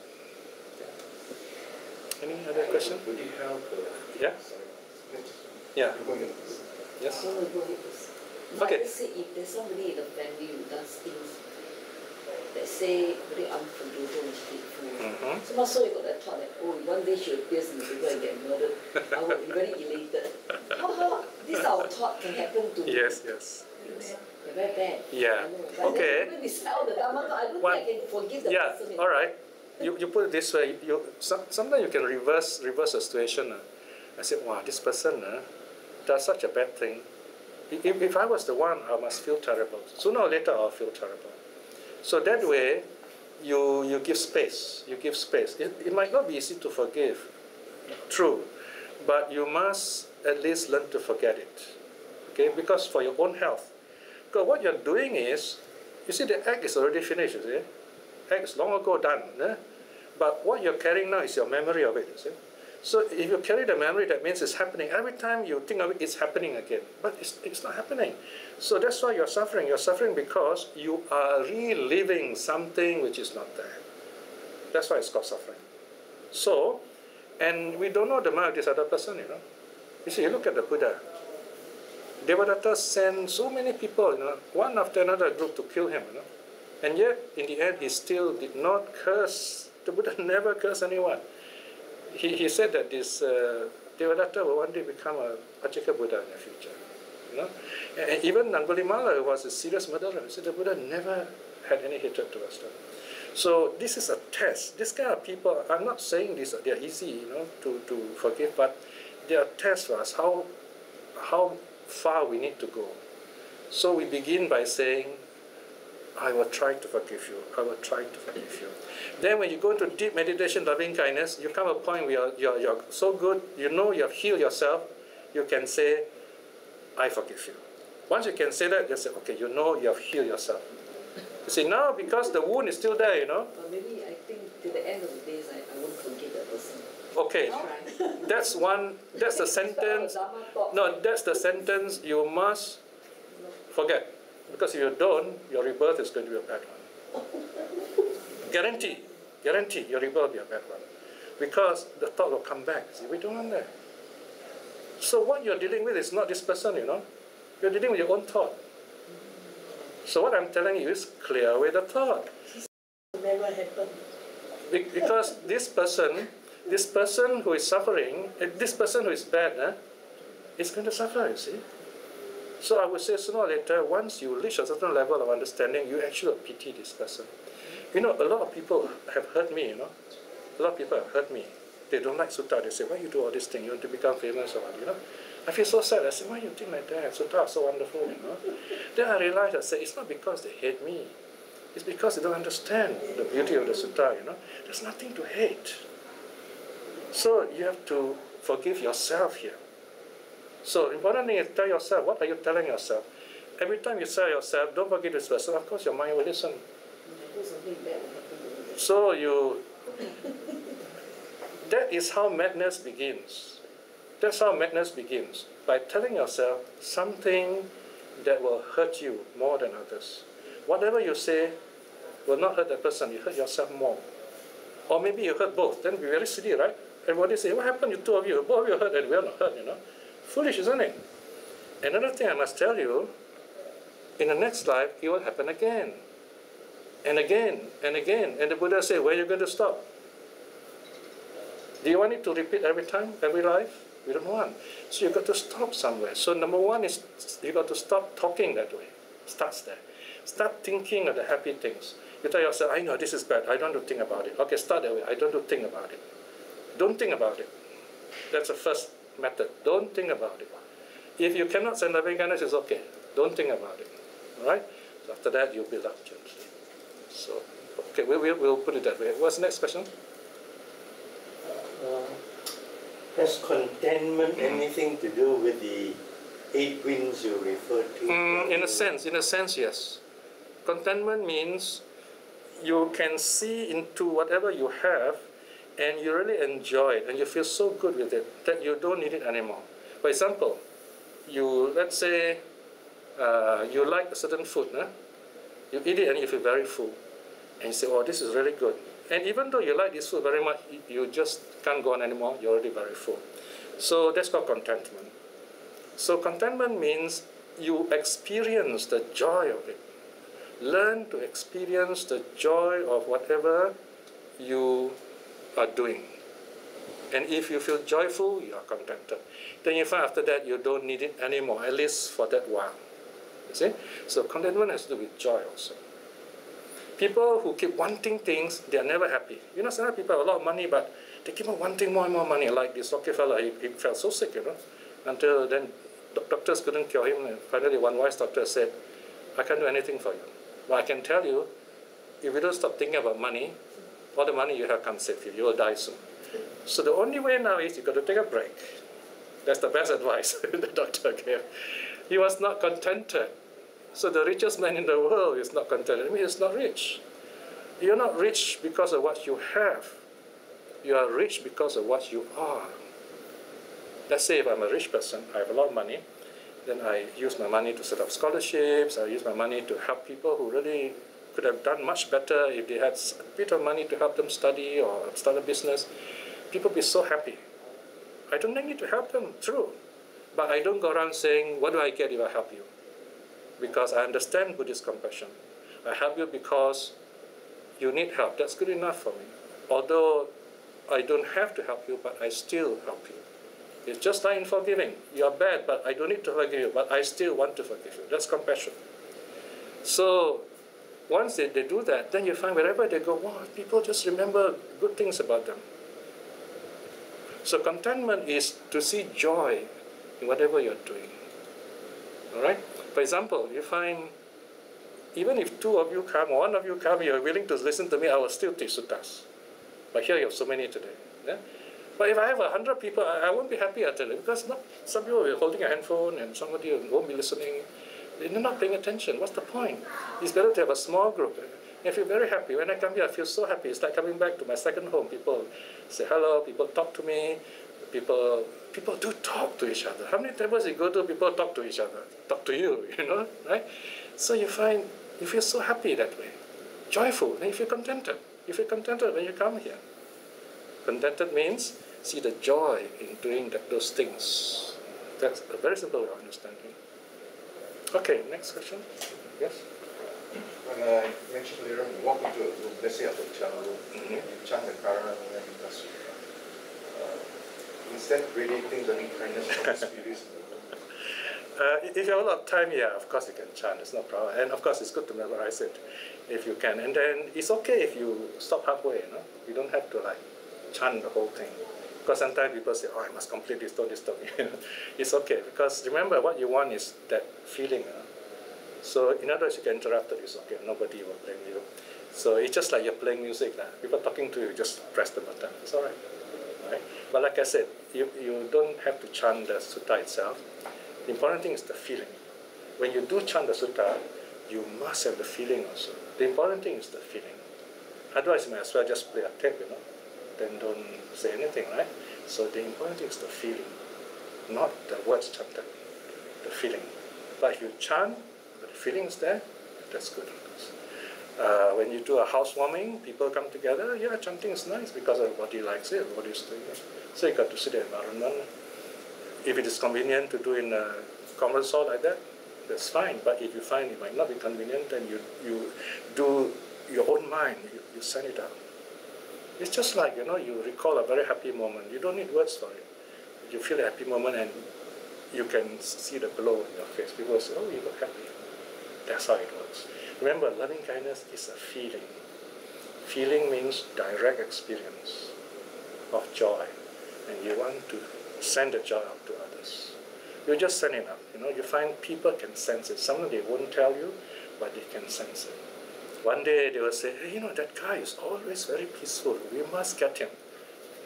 Okay. Any other question? Would it help? Yeah? Yeah. Yes? Okay. Let's say if there's somebody in the family who does things, let's say, very unforgivable, hateful. So much so you got that thought that, one day she'll pierce in the river and get murdered. I would be very elated. How this our thought can happen to me? Yes. They're very bad. Yeah. Okay. When we smell the Dharma, I don't think I can forgive the person. All right. You put it this way. Sometimes you can reverse the situation. I said, wow, this person does such a bad thing. If I was the one, I must feel terrible. Sooner or later, I'll feel terrible. So that way, you give space. You give space. It might not be easy to forgive, true, but you must at least learn to forget it. Okay, because for your own health. Because what you're doing is, you see, the act is already finished. You see, act is long ago done. But what you're carrying now is your memory of it. You see. So if you carry the memory, that means it's happening. Every time you think of it, it's happening again. But it's not happening. So that's why you're suffering. You're suffering because you are reliving something which is not there. That's why it's called suffering. So, and we don't know the mind of this other person, You see, you look at the Buddha. Devadatta sent so many people, one after another group to kill him, And yet, in the end, he still did not curse. The Buddha never cursed anyone. He said that this Devadatta will one day become a Pachika Buddha in the future. And even Angulimala, who was a serious murderer, said the Buddha never had any hatred towards them. So this is a test. This kind of people, I'm not saying this, they are easy, to forgive, but they are tests for us, how far we need to go. So we begin by saying, I will try to forgive you. I will try to forgive you. Then when you go into deep meditation, loving kindness, you come to a point where you're so good, you have healed yourself, you can say, I forgive you. Once you can say that, you say, okay, you have healed yourself. You see, now because the wound is still there, But maybe I think to the end of the days, I won't forgive that person. Okay, that's the sentence. No, that's the sentence you must forget. Because if you don't, your rebirth is going to be a bad one. Guarantee, your rebirth will be a bad one. Because the thought will come back. See, we don't want that. So what you're dealing with is not this person, You're dealing with your own thought. So what I'm telling you is clear away the thought. It never happened. Because this person who is suffering, this person who is bad, is going to suffer, you see. So I would say sooner or later, once you reach a certain level of understanding, you actually pity this person. A lot of people have hurt me, A lot of people have hurt me. They don't like sutta. They say, why you do all this thing? You want to become famous or what, I feel so sad. I say, why you think like that? Sutta are so wonderful, Then I realized, I said, it's not because they hate me. It's because they don't understand the beauty of the sutta, There's nothing to hate. So you have to forgive yourself here. So important thing is tell yourself, what are you telling yourself? Every time you tell yourself, don't forgive this person, of course your mind will listen. So that is how madness begins. That's how madness begins. By telling yourself something that will hurt you more than others. Whatever you say will not hurt that person, you hurt yourself more. Or maybe you hurt both, then it will be very silly, right? Everybody say, what happened to two of you? Both of you hurt and we are not hurt, Foolish, isn't it? Another thing I must tell you, in the next life, it will happen again. And again, and again. And the Buddha said, where are you going to stop? Do you want it to repeat every time, every life? We don't want. So you've got to stop somewhere. So number one is, you've got to stop talking that way. Starts there. Start thinking of the happy things. You tell yourself, I know this is bad. I don't want to think about it. Okay, start that way. I don't want to think about it. don't think about it. That's the first method. Don't think about it. If you cannot send loving kindness, it's okay. Don't think about it. All right? So after that, you build up gently. So, okay, we'll put it that way. What's the next question? Has contentment anything to do with the 8 winds you referred to? In a sense, yes. Contentment means you can see into whatever you have and you really enjoy it and you feel so good with it that you don't need it anymore. For example, let's say you like a certain food, you eat it and you feel very full. And you say, oh, this is really good. And even though you like this food very much, you just can't go on anymore, you're already very full. So that's called contentment. So contentment means you experience the joy of it. Learn to experience the joy of whatever you are doing. And if you feel joyful, you are contented. Then you find after that you don't need it anymore, at least for that while. You see? So contentment has to do with joy also. People who keep wanting things, they are never happy. You know, some people have a lot of money, but they keep on wanting more and more money. Like this Rockefeller, he felt so sick, until then doctors couldn't cure him. And finally, one wise doctor said, I can't do anything for you. But I can tell you, if you don't stop thinking about money, all the money you have can't save you. You will die soon. So the only way now is you've got to take a break. That's the best advice the doctor gave. He was not contented. So the richest man in the world is not contented. I mean, he's not rich. You're not rich because of what you have. You are rich because of what you are. Let's say if I'm a rich person, I have a lot of money, then I use my money to set up scholarships, I use my money to help people who really could have done much better if they had a bit of money to help them study or start a business. People would be so happy. I don't need to help them, true. But I don't go around saying, what do I get if I help you? Because I understand Buddhist compassion. I help you because you need help. That's good enough for me. Although I don't have to help you, but I still help you. It's just like in forgiving. You are bad, but I don't need to forgive you, but I still want to forgive you. That's compassion. So once they do that, then you find wherever they go, wow, people just remember good things about them. So contentment is to see joy in whatever you're doing. All right? For example, you find, even if 2 of you come, or 1 of you come, you're willing to listen to me, I will still teach suttas. But here you have so many today. Yeah? But if I have 100 people, I won't be happy at it, because some people will be holding a handphone and somebody won't be listening. They're not paying attention. What's the point? It's better to have a small group. I feel very happy. When I come here, I feel so happy. It's like coming back to my second home. People say hello, people talk to me, people do talk to each other. How many temples you go to, people talk to each other, talk to you, right? So you find, you feel so happy that way, joyful, and you feel contented. You feel contented when you come here. Contented means see the joy in doing those things. That's a very simple way of understanding. Okay, next question. Yes? When I mentioned earlier, you walk into a room, let's say a hotel room, you chant the karana and you does. Is that radiating loving kindness from the spirits in the room? If you have a lot of time, yeah, of course you can chant, it's no problem. And of course it's good to memorize it if you can. And then it's okay if you stop halfway, You don't have to chant the whole thing. Because sometimes people say, oh, I must complete this, don't disturb me. It's okay, because remember what you want is that feeling. So in other words, you can interrupt it, it's okay, nobody will blame you. So it's just like you're playing music. People talking to you, just press the button, it's all right. Right? But like I said, you don't have to chant the sutta itself. The important thing is the feeling. When you do chant the sutta, you must have the feeling also. The important thing is the feeling. Otherwise, you might as well just play a tape, Then don't say anything, right? So the important thing is the feeling, not the words chanted, the feeling. But if you chant, the feeling is there, that's good. When you do a housewarming, people come together, yeah, chanting is nice because everybody likes it, everybody is doing it. So you got to see the environment. If it is convenient to do in a conference hall like that, that's fine. But if you find it might not be convenient, then you do your own mind, you send it out. It's just like, you recall a very happy moment. You don't need words for it. You feel a happy moment and you can see the glow in your face. People say, oh, you look happy. That's how it works. Remember, loving kindness is a feeling. Feeling means direct experience. of joy, and you want to send the joy out to others. You just send it out. You find people can sense it. Sometimes they won't tell you, but they can sense it. One day they will say, hey, that guy is always very peaceful. We must get him.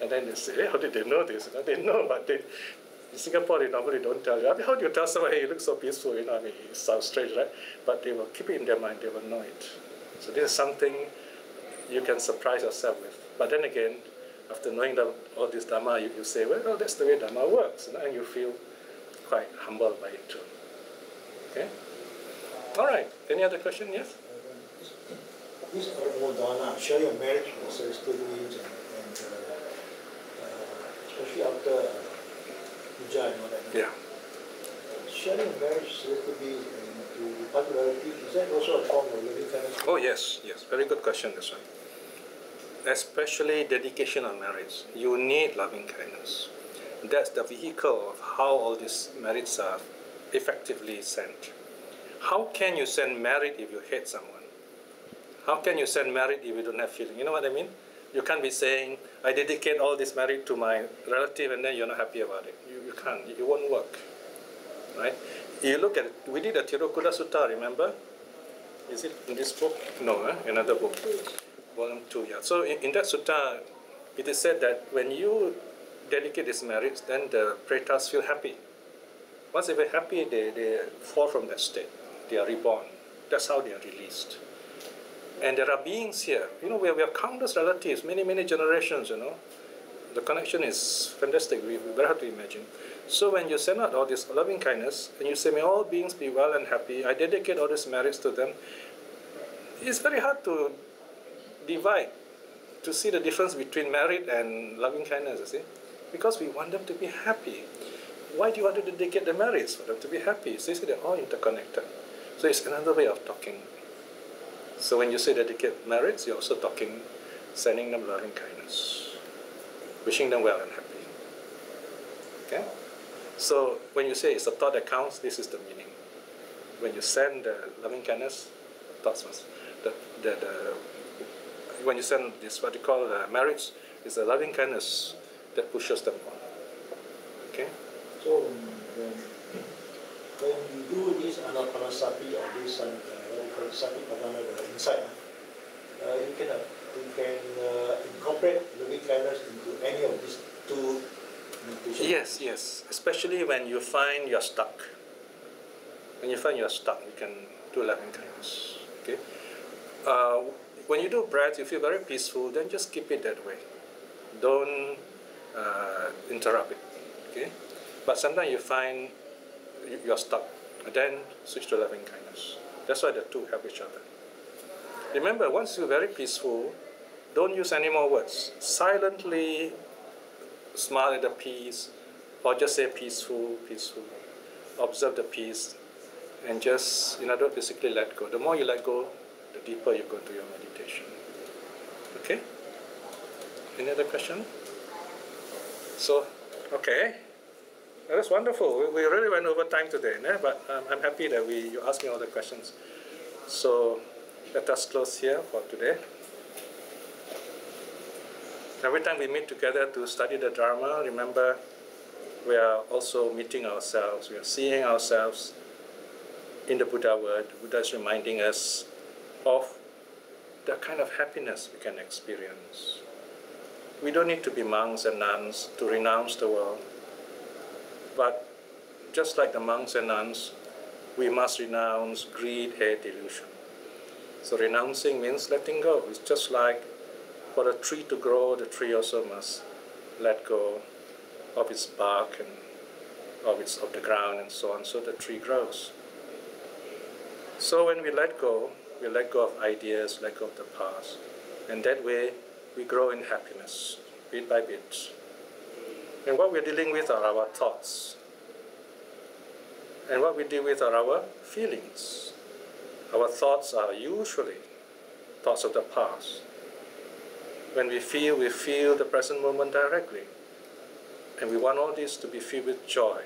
And then they say, hey, how did they know this? They know, but in Singapore, they normally don't tell you. How do you tell someone, hey, you look so peaceful? It sounds strange, right? But they will keep it in their mind. They will know it. So this is something you can surprise yourself with. But then again, after knowing all this Dharma, you say, well, that's the way Dharma works. And you feel quite humbled by it too. Okay? All right. Any other question? Yes? This Dharma, share your marriage was studies and especially after puja and all that. Yeah. Sharing marriage studies and particularity, is that also a form of loving kindness? Oh, yes. Very good question, this one. Especially dedication on marriage. You need loving kindness. That's the vehicle of how all these merits are effectively sent. How can you send merit if you hate someone? How can you send merit if you don't have feeling? You know what I mean? You can't be saying, I dedicate all this merit to my relative and then you're not happy about it. You can't. It won't work. Right? You look at, we did a Tirukuda Sutta, remember? Is it in this book? No, another book. Volume 2, yeah. So in that sutta, it is said that when you dedicate these merits, then the pretas feel happy. Once they feel happy, they fall from that state. They are reborn. That's how they are released. And there are beings here. We have countless relatives, many generations, The connection is fantastic. We very hard to imagine. So when you send out all this loving kindness, and you say, may all beings be well and happy, I dedicate all these merits to them, it's very hard to divide, to see the difference between merit and loving kindness, you see? Because we want them to be happy. Why do you want to dedicate the merits for them to be happy? So you see, they're all interconnected. So it's another way of talking. So when you say dedicate merits, you're also talking, sending them loving kindness, wishing them well and happy. Okay? So when you say it's the thought that counts, this is the meaning. When you send the loving kindness, thoughts must. When you send this, what you call marriage, it's the loving kindness that pushes them on. Okay? So when you do this anapanasati or this sati padana, the insight, you can incorporate loving kindness into any of these two meditations. Yes. Especially when you find you're stuck. When you find you're stuck, you can do loving kindness. Okay? When you do breath, you feel very peaceful, then just keep it that way. Don't interrupt it. Okay? But sometimes you find you're stuck, then switch to loving kindness. That's why the two help each other. Remember, once you're very peaceful, don't use any more words. Silently smile at the peace, or just say peaceful. Observe the peace, and just, basically let go. The more you let go, the deeper you go to your meditation. Okay? Any other question? So, okay. That's wonderful. We really went over time today, but I'm happy that you asked me all the questions. So, let us close here for today. Every time we meet together to study the Dharma, remember, we are also meeting ourselves. We are seeing ourselves in the Buddha word. Buddha is reminding us of the kind of happiness we can experience. We don't need to be monks and nuns to renounce the world. But just like the monks and nuns, we must renounce greed, hate, delusion. So renouncing means letting go. It's just like for a tree to grow, the tree also must let go of its bark and of the ground and so on, so the tree grows. So when we let go of ideas, let go of the past. And that way, we grow in happiness, bit by bit. And what we're dealing with are our thoughts. And what we deal with are our feelings. Our thoughts are usually thoughts of the past. When we feel the present moment directly. And we want all this to be filled with joy.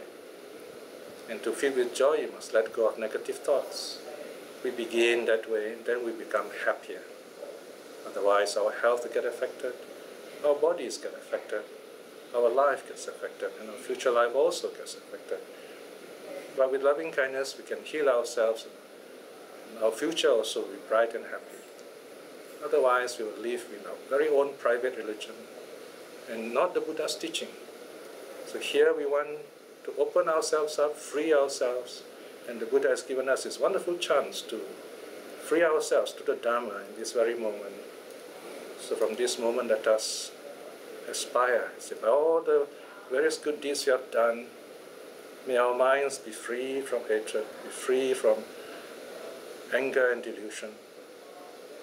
And to fill with joy, you must let go of negative thoughts. We begin that way, then we become happier. Otherwise, our health will get affected, our bodies get affected, our life gets affected, and our future life also gets affected. But with loving kindness, we can heal ourselves, and our future also will be bright and happy. Otherwise, we will live in our very own private religion and not the Buddha's teaching. So here we want to open ourselves up, free ourselves, and the Buddha has given us this wonderful chance to free ourselves to the Dharma in this very moment. So from this moment, let us aspire. So by all the various good deeds we have done, may our minds be free from hatred, be free from anger and delusion.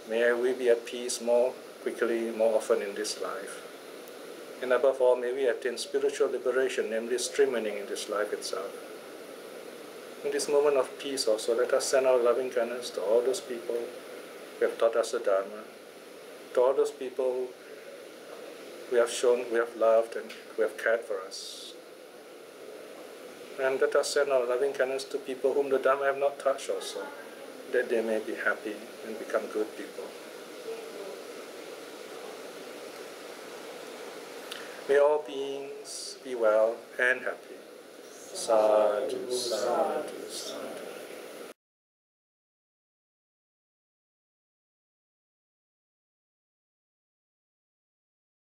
May we be at peace more quickly, more often in this life. And above all, may we attain spiritual liberation, namely streamlining in this life itself. In this moment of peace also, let us send our loving kindness to all those people who have taught us the Dharma, to all those people we have shown, we have loved, and who have cared for us. And let us send our loving kindness to people whom the Dharma have not touched also, that they may be happy and become good people. May all beings be well and happy. Sadhu, sadhu, sadhu.